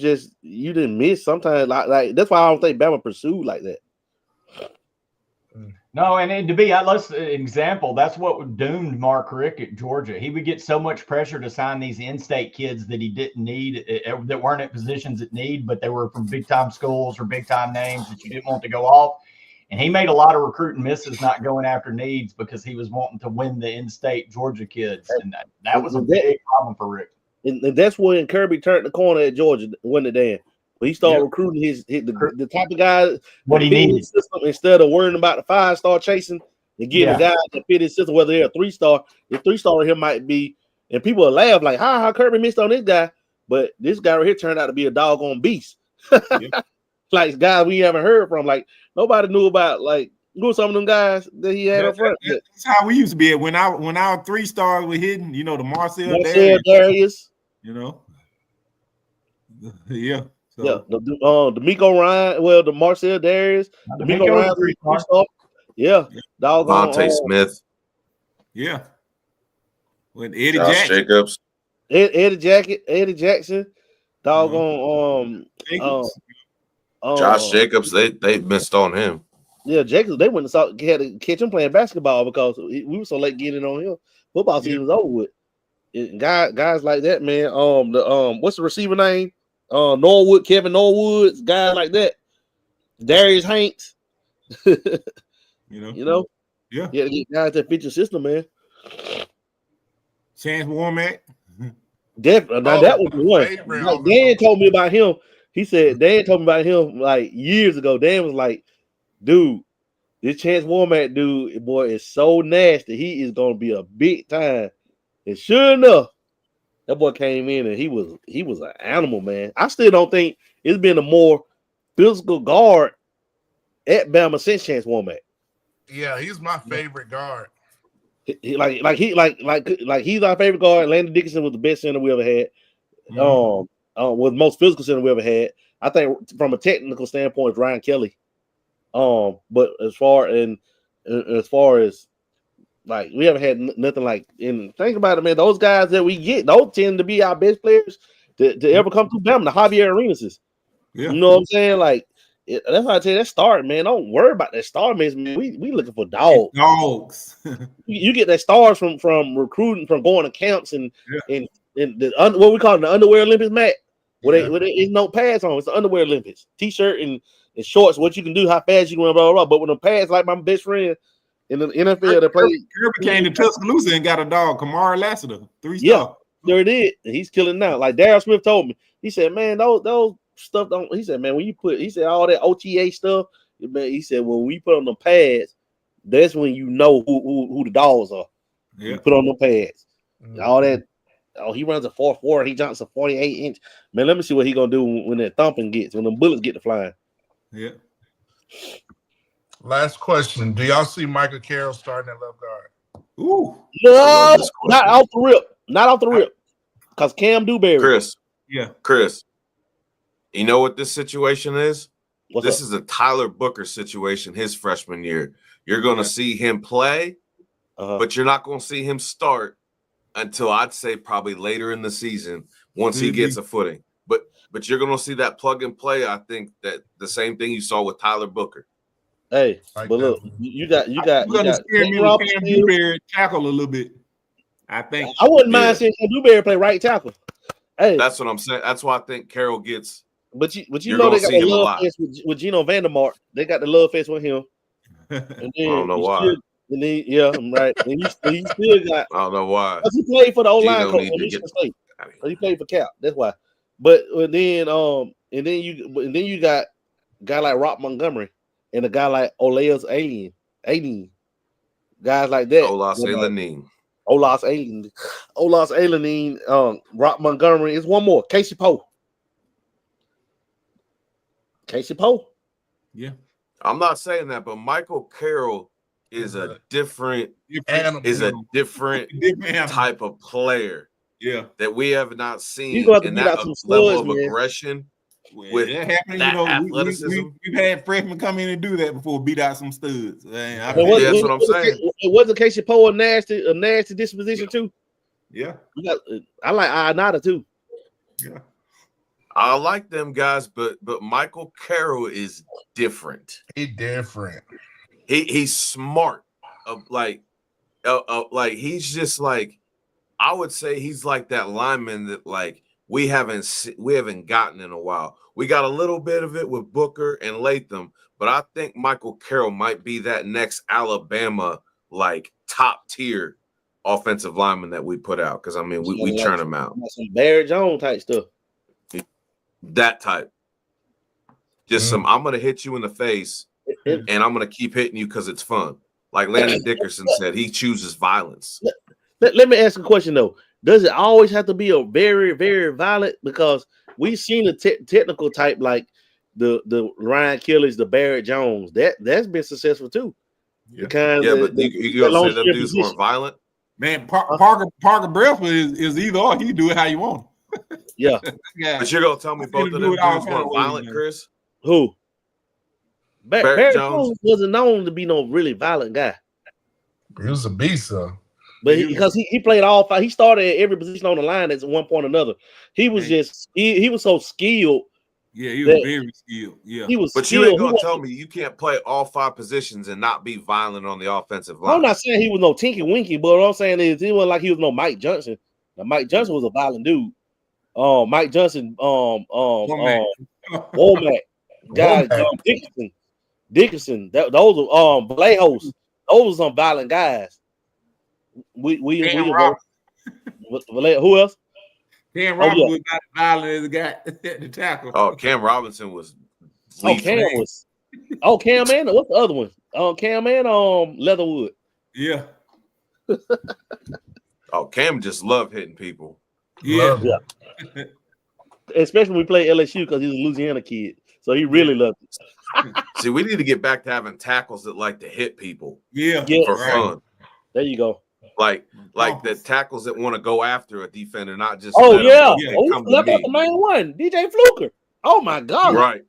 didn't miss. Sometimes like that's why I don't think Bama pursued like that. No, and to be let's example, that's what doomed Mark Rick at Georgia. He would get so much pressure to sign these in-state kids that he didn't need, that weren't at positions at need, but they were from big-time schools or big-time names that you didn't want to go off. And he made a lot of recruiting misses not going after needs because he was wanting to win the in-state Georgia kids, and that was a big problem for Rick. And that's when Kirby turned the corner at Georgia, won the damn. But he started recruiting the type of guys what he needed system, instead of worrying about the 5-star chasing and getting the guys that fit his system, whether they're a 3-star. The 3-star here might be, and people will laugh like, how Kirby missed on this guy, but this guy right here turned out to be a doggone beast. Like guys we haven't heard from, like nobody knew about, like who some of them guys that he had up front. That's how we used to be. When our 3-stars were hidden, you know, the Marcel Darius, you know, yeah. So. Yeah, the Miko Ryan, well, the Marcel Darius, the Miko Ryan 3-star. Yeah, Vontae Smith. Yeah. With Eddie Josh Jacobs. Eddie Jackson, doggone Josh Jacobs, they missed on him. Yeah, Jacobs, they went and had to catch him playing basketball because we were so late getting on him. Football season was over with. Guys like that, man. What's the receiver name? Norwood, Kevin Norwood, guys like that. Darius Hanks. you know, yeah, to get guys that fit your system, man. Chance Warmack. Definitely. Now that was the one. Like, Dan told me about him. He said Dan told me about him like years ago. Dan was like, dude, this Chance Warmack dude, boy, is so nasty. He is gonna be a big time. And sure enough, that boy came in and he was an animal, man. I still don't think it's been a more physical guard at Bama since Chance Warmack. Yeah, he's my favorite guard. He's our favorite guard. Landon Dickinson was the best center we ever had. Was the most physical center we ever had. I think from a technical standpoint, it's Ryan Kelly. But as far as like we haven't had nothing like. And think about it, man. Those guys that we get, those tend to be our best players to ever come through Bama. The Javier Arenas. You know what I'm saying? Like that's why I tell you that start, man. Don't worry about that star, man. We looking for dogs. Dogs. you get that stars from recruiting, from going to camps and the what we call it, the underwear Olympics, Matt. Where there's no pads on. It's the underwear Olympics. T-shirt and shorts. What you can do, how fast you can run, blah, blah, blah. But with the pads, like my best friend in the NFL that played. Kirby came to Tuscaloosa and got a dog, Kamara Lassiter, 3-star. Yeah, there it is. He's killing now. Like Darryl Smith told me. He said, man, those stuff don't. He said, man, when you put, he said all that OTA stuff. Man, he said, well, when we put on the pads, that's when you know who the dogs are. Yeah. You put on the pads. All that. Oh, he runs a 4.4 and he jumps a 48-inch. Man, let me see what he gonna do when that thumping gets, when the bullets get to flying. Yeah. Last question. Do y'all see Michael Carroll starting at left guard? Ooh. No, not off the rip. Not off the rip. Because Cam Dewberry. Chris. You know what this situation is? This up? is a Tyler Booker situation his freshman year. You're going to see him play, but you're not going to see him start until I'd say probably later in the season once he gets a footing. But you're going to see that plug and play. I think that the same thing you saw with Tyler Booker. Hey, but look, you got. You're going to scare me with Cam Dewberry tackle a little bit. I think I wouldn't mind seeing Cam Dewberry play right tackle. Hey, that's what I'm saying. That's why I think Carroll gets. But you know they got the love fest with Geno Vandermark. They got the love fest with him. And then I don't know why. And then, yeah, I'm right. And you still got. I don't know why. Because he played for the O-line coach in Michigan State. He played for Cal. That's why. But then you got a guy like Rock Montgomery and a guy like Olaus Alien. Guys like that. Olaus Alien. Rock Montgomery. It's one more. Casey Poe. Yeah. I'm not saying that, but Michael Carroll is a different animal. type of player. Yeah. That we have not seen gonna have to in beat that out some level studs, of man. aggression. Well, with that happened, that athleticism. We've had freshmen come in and do that before, beat out some studs. That's what I'm saying. It wasn't Casey Poe a nasty disposition too. Yeah, I like Inada too. Yeah, I like them guys, but Michael Carroll is different. He's different. He's smart. Like he's just like, I would say he's like that lineman that like we haven't gotten in a while. We got a little bit of it with Booker and Latham, but I think Michael Carroll might be that next Alabama like top tier offensive lineman that we put out. Because I mean, we churn them out. Some Barrett Jones type stuff. That type. Just some. I'm gonna hit you in the face, and I'm gonna keep hitting you because it's fun. Like Landon Dickerson said, he chooses violence. Let me ask a question though. Does it always have to be a very, very violent? Because we've seen a technical type like the Ryan Kelly's, the Barrett Jones. That's been successful too. Yeah, but you gonna say them dudes weren't violent? Man, Parker Breath is either or. He do it how you want. Yeah. But you're gonna tell me both of them dudes weren't violent, Chris? Who? Barrett Jones wasn't known to be no really violent guy. He was a beast, though. But because he played all five, he started at every position on the line at one point or another. He was he was so skilled. Yeah, he was very skilled. Yeah, he was. But skilled. you ain't gonna tell me you can't play all five positions and not be violent on the offensive line. I'm not saying he was no Tinky Winky, but what I'm saying is he wasn't like he was no Mike Johnson. Now, Mike Johnson was a violent dude. Mike Johnson, Womack, guys, Dickerson. Those are Vallejo's. Those are some violent guys. We who else? Cam Robinson was not violent as a guy at the tackle. Oh, Cam Robinson was. Cam and what's the other one? Cam and Leatherwood. Yeah. Cam just loved hitting people. Yeah. Especially when we play LSU because he's a Louisiana kid, so he really loved it. See, we need to get back to having tackles that like to hit people. Yeah, for fun. There you go. Like the tackles that want to go after a defender, not just. Left out the main one, DJ Fluker. Oh my God! Right,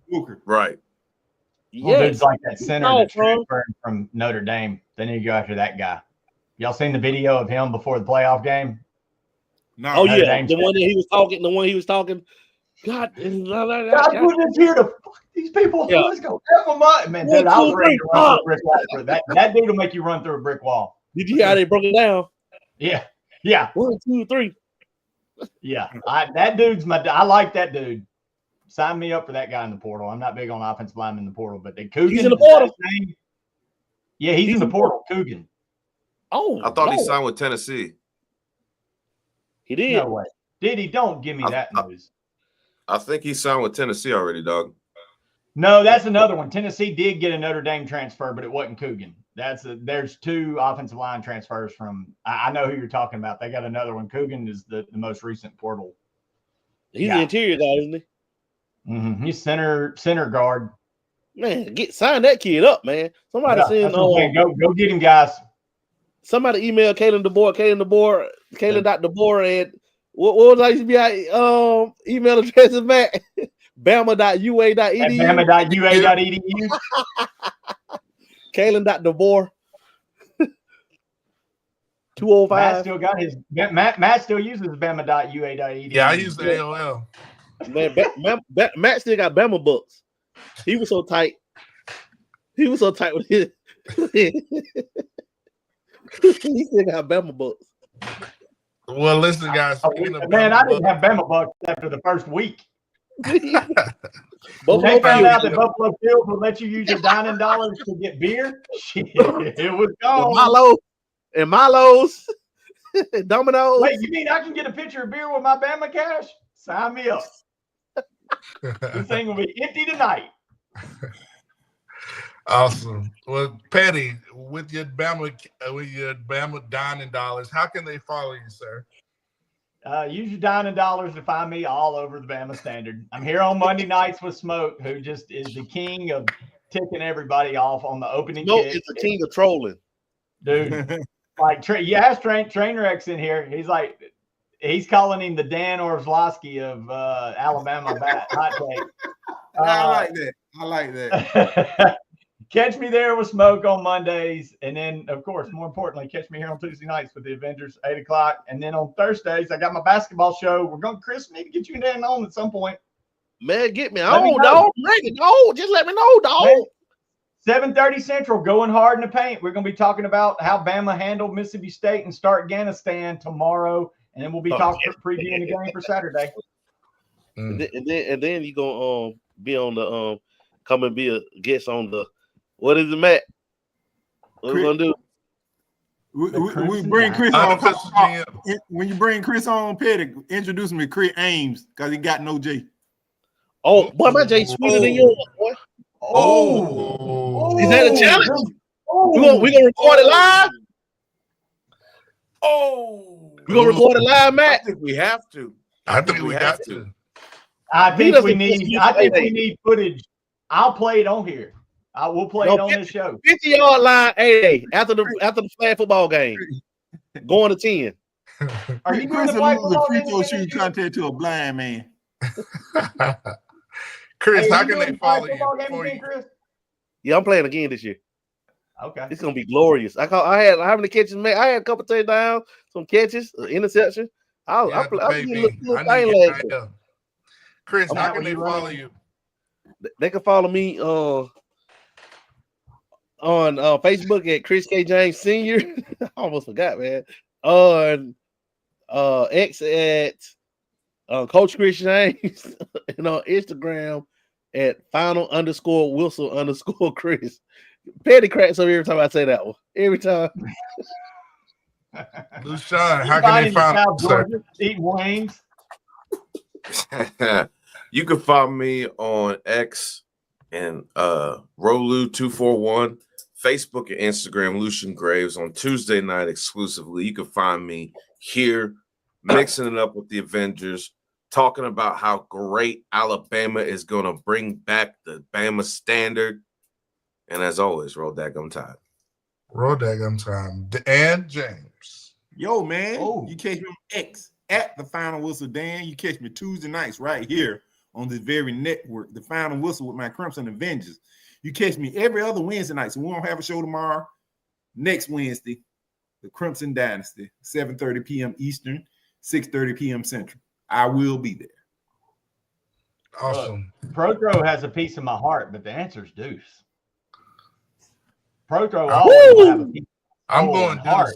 Fluker. Right. Well, dudes like that center that's transferring from Notre Dame. They need to go after that guy. Y'all seen the video of him before the playoff game? No. Oh yeah, the one that he was talking. The one he was talking. God put this here to fuck these people. Yeah. Let's go. Man, dude, I was ready to run through a brick wall. That dude will make you run through a brick wall. Did you hear how they broke it down? Yeah. 1, 2, 3. Yeah, that dude's I like that dude. Sign me up for that guy in the portal. I'm not big on offensive linemen in the portal, but Coogan. He's in the portal. Yeah, he's in the portal. Coogan. Oh, I thought he signed with Tennessee. He did. No way. Did he? Don't give me that news. I think he signed with Tennessee already, dog. No, that's another one. Tennessee did get a Notre Dame transfer, but it wasn't Coogan. There's 2 offensive line transfers from. I know who you're talking about. They got another one. Coogan is the most recent portal. He's the interior guy, isn't he? Mm-hmm. He's center guard. Man, sign that kid up, man. Somebody send go get him, guys. Somebody email Kalen Kalen.DeBoer at what was I used to be email address is Matt Bama.ua.edu. Bama.ua.edu. Kalen.DeBoer 205. Matt still got his Matt still uses Bama.ua.edu. Yeah, I use the AOL. Man, Matt still got Bama books. He was so tight. With his. He still got Bama books. Well, listen, guys. Man, I didn't have Bama books after the first week. They found out that Buffalo Field will let you use your dining dollars to get beer. Shit, it was gone. Milo's, Domino's. Wait, you mean I can get a pitcher of beer with my Bama cash? Sign me up. This thing will be empty tonight. Awesome. Well, Petty, with your Bama dining dollars, how can they follow you, sir? Use your dining dollars to find me all over the Bama Standard. I'm here on Monday nights with Smoke, who just is the king of ticking everybody off on the opening Smoke kick. is the king of trolling. Dude, like, Trainwreck's in here. He's calling him the Dan Orlovsky of Alabama hot take. I like that. Catch me there with Smoke on Mondays. And then, of course, more importantly, catch me here on Tuesday nights with the Avengers, 8 o'clock. And then on Thursdays, I got my basketball show. Chris, need to get you in on at some point. Man, get me on, dog. Ready, dog. Just let me know, dog. 7:30 Central, going hard in the paint. We're going to be talking about how Bama handled Mississippi State and Starkville tomorrow. And then we'll be previewing the game for Saturday. And then you're going to be on the come and be a guest on the what is it, Matt? What we gonna do? We bring Chris on. When you bring Chris on, Petty, introduce me to Chris Ames because he got no J. Oh, boy, my J sweeter than yours, boy. Oh, is that a challenge? We gonna record it live. We gonna record it live, Matt. I think we have to. I think we have to. I think we need footage. I'll play it on here. We'll play it on this show. 50-yard line, after the flag football game, going to 10. Are you Chris lose a free throw shooting contest to a blind man? Chris, how can they follow you? Chris? Yeah, I'm playing again this year. Okay, it's gonna be glorious. I had how many catches? I had a couple touchdowns, some catches, interception. I'll Chris, how can they follow you? They can follow me on Facebook at Chris K. James Sr. I almost forgot, man. On X at Coach Chris James, and on Instagram at final_Wilson_Chris. Petty cracks up every time I say that one. Every time. Lushawn, how can they find you? Eat wings. You can find me on X and Rolu241, Facebook and Instagram, Lucian Graves on Tuesday night exclusively. You can find me here mixing it up with the Avengers, talking about how great Alabama is going to bring back the Bama Standard. And as always, roll daggum time. Roll daggum time. And James. Yo, man. You catch me on X at the Final Whistle Dan. You catch me Tuesday nights right here on this very network, the Final Whistle with my Crimson Avengers. You catch me every other Wednesday night. So we won't have a show tomorrow. Next Wednesday, the Crimson Dynasty, 7:30 p.m. Eastern, 6:30 p.m. Central. I will be there. Awesome. Protro has a piece of my heart, but the answer is Deuce. Protro always have a piece of my heart,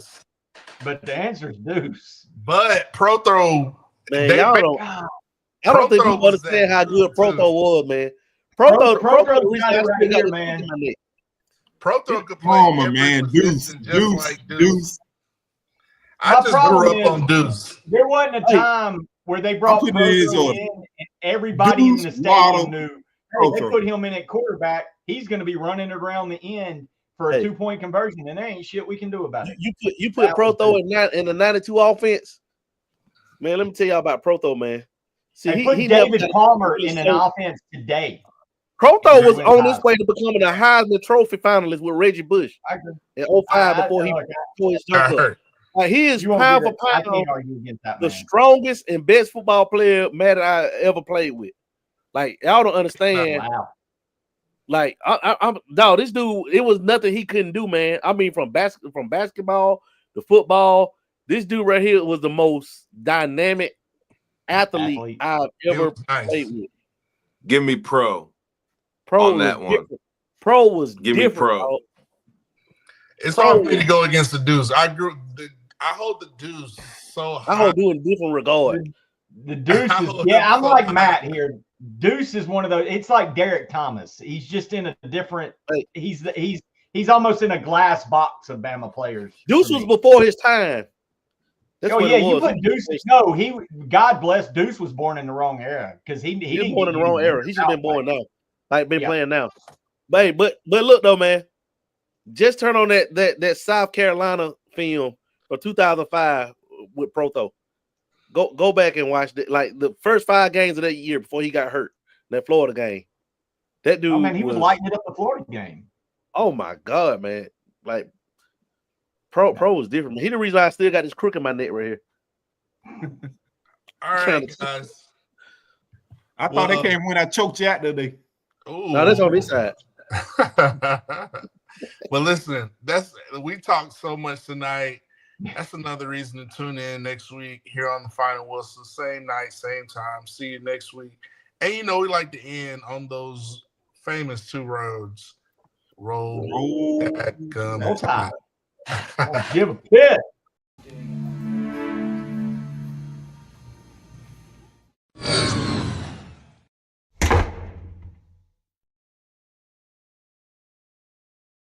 but the answer is Deuce. But Protro, man, I don't think people understand how good Protho was, man. Protho right here, man. Protho could play man. Deuce. I just grew up on Deuce. There wasn't a time where they brought Protho in and everybody in the stadium knew they put him in at quarterback. He's going to be running around the end for a 2-point conversion, and there ain't shit we can do about it. You put Protho in the 92 offense, man. Let me tell y'all about Protho, man. See, he put David Palmer in an offense today. Protho was on his way to becoming a Heisman Trophy finalist with Reggie Bush in 05 before his jump up. Like, he is pound for pound the strongest and best football player Matt and I ever played with. Like, y'all don't understand. Wow. Like, I'm dog. This dude, it was nothing he couldn't do, man. I mean, from basketball to football, this dude right here was the most dynamic athlete I've ever played with. Give me pro on that one. Pro was give different. Me pro. Dog. It's hard for me to go against the Deuce. I hold the Deuce so high. I hold Deuce in different regard. The Deuce is, I'm like Matt here. Deuce is one of those. It's like Derek Thomas. He's just in a different. He's almost in a glass box of Bama players. Deuce was before his time. That's you put Deuce. No, God bless Deuce was born in the wrong era because he was born in the wrong era. He should have been born now, playing now. But look though, man. Just turn on that South Carolina film from 2005 with Protho. Go back and watch like the first 5 games of that year before he got hurt. That Florida game. That dude. Oh man, he was lighting it up the Florida game. Oh my God, man! Like Pro was different. He the reason why I still got this crook in my neck right here. All right, guys. I thought they came when I choked you out today. Ooh. No, that's on this side. Well, listen, we talked so much tonight. That's another reason to tune in next week here on the Final Whistle. Same night, same time. See you next week. And you know, we like to end on those famous 2 roads. Roll that gum. Give a pit.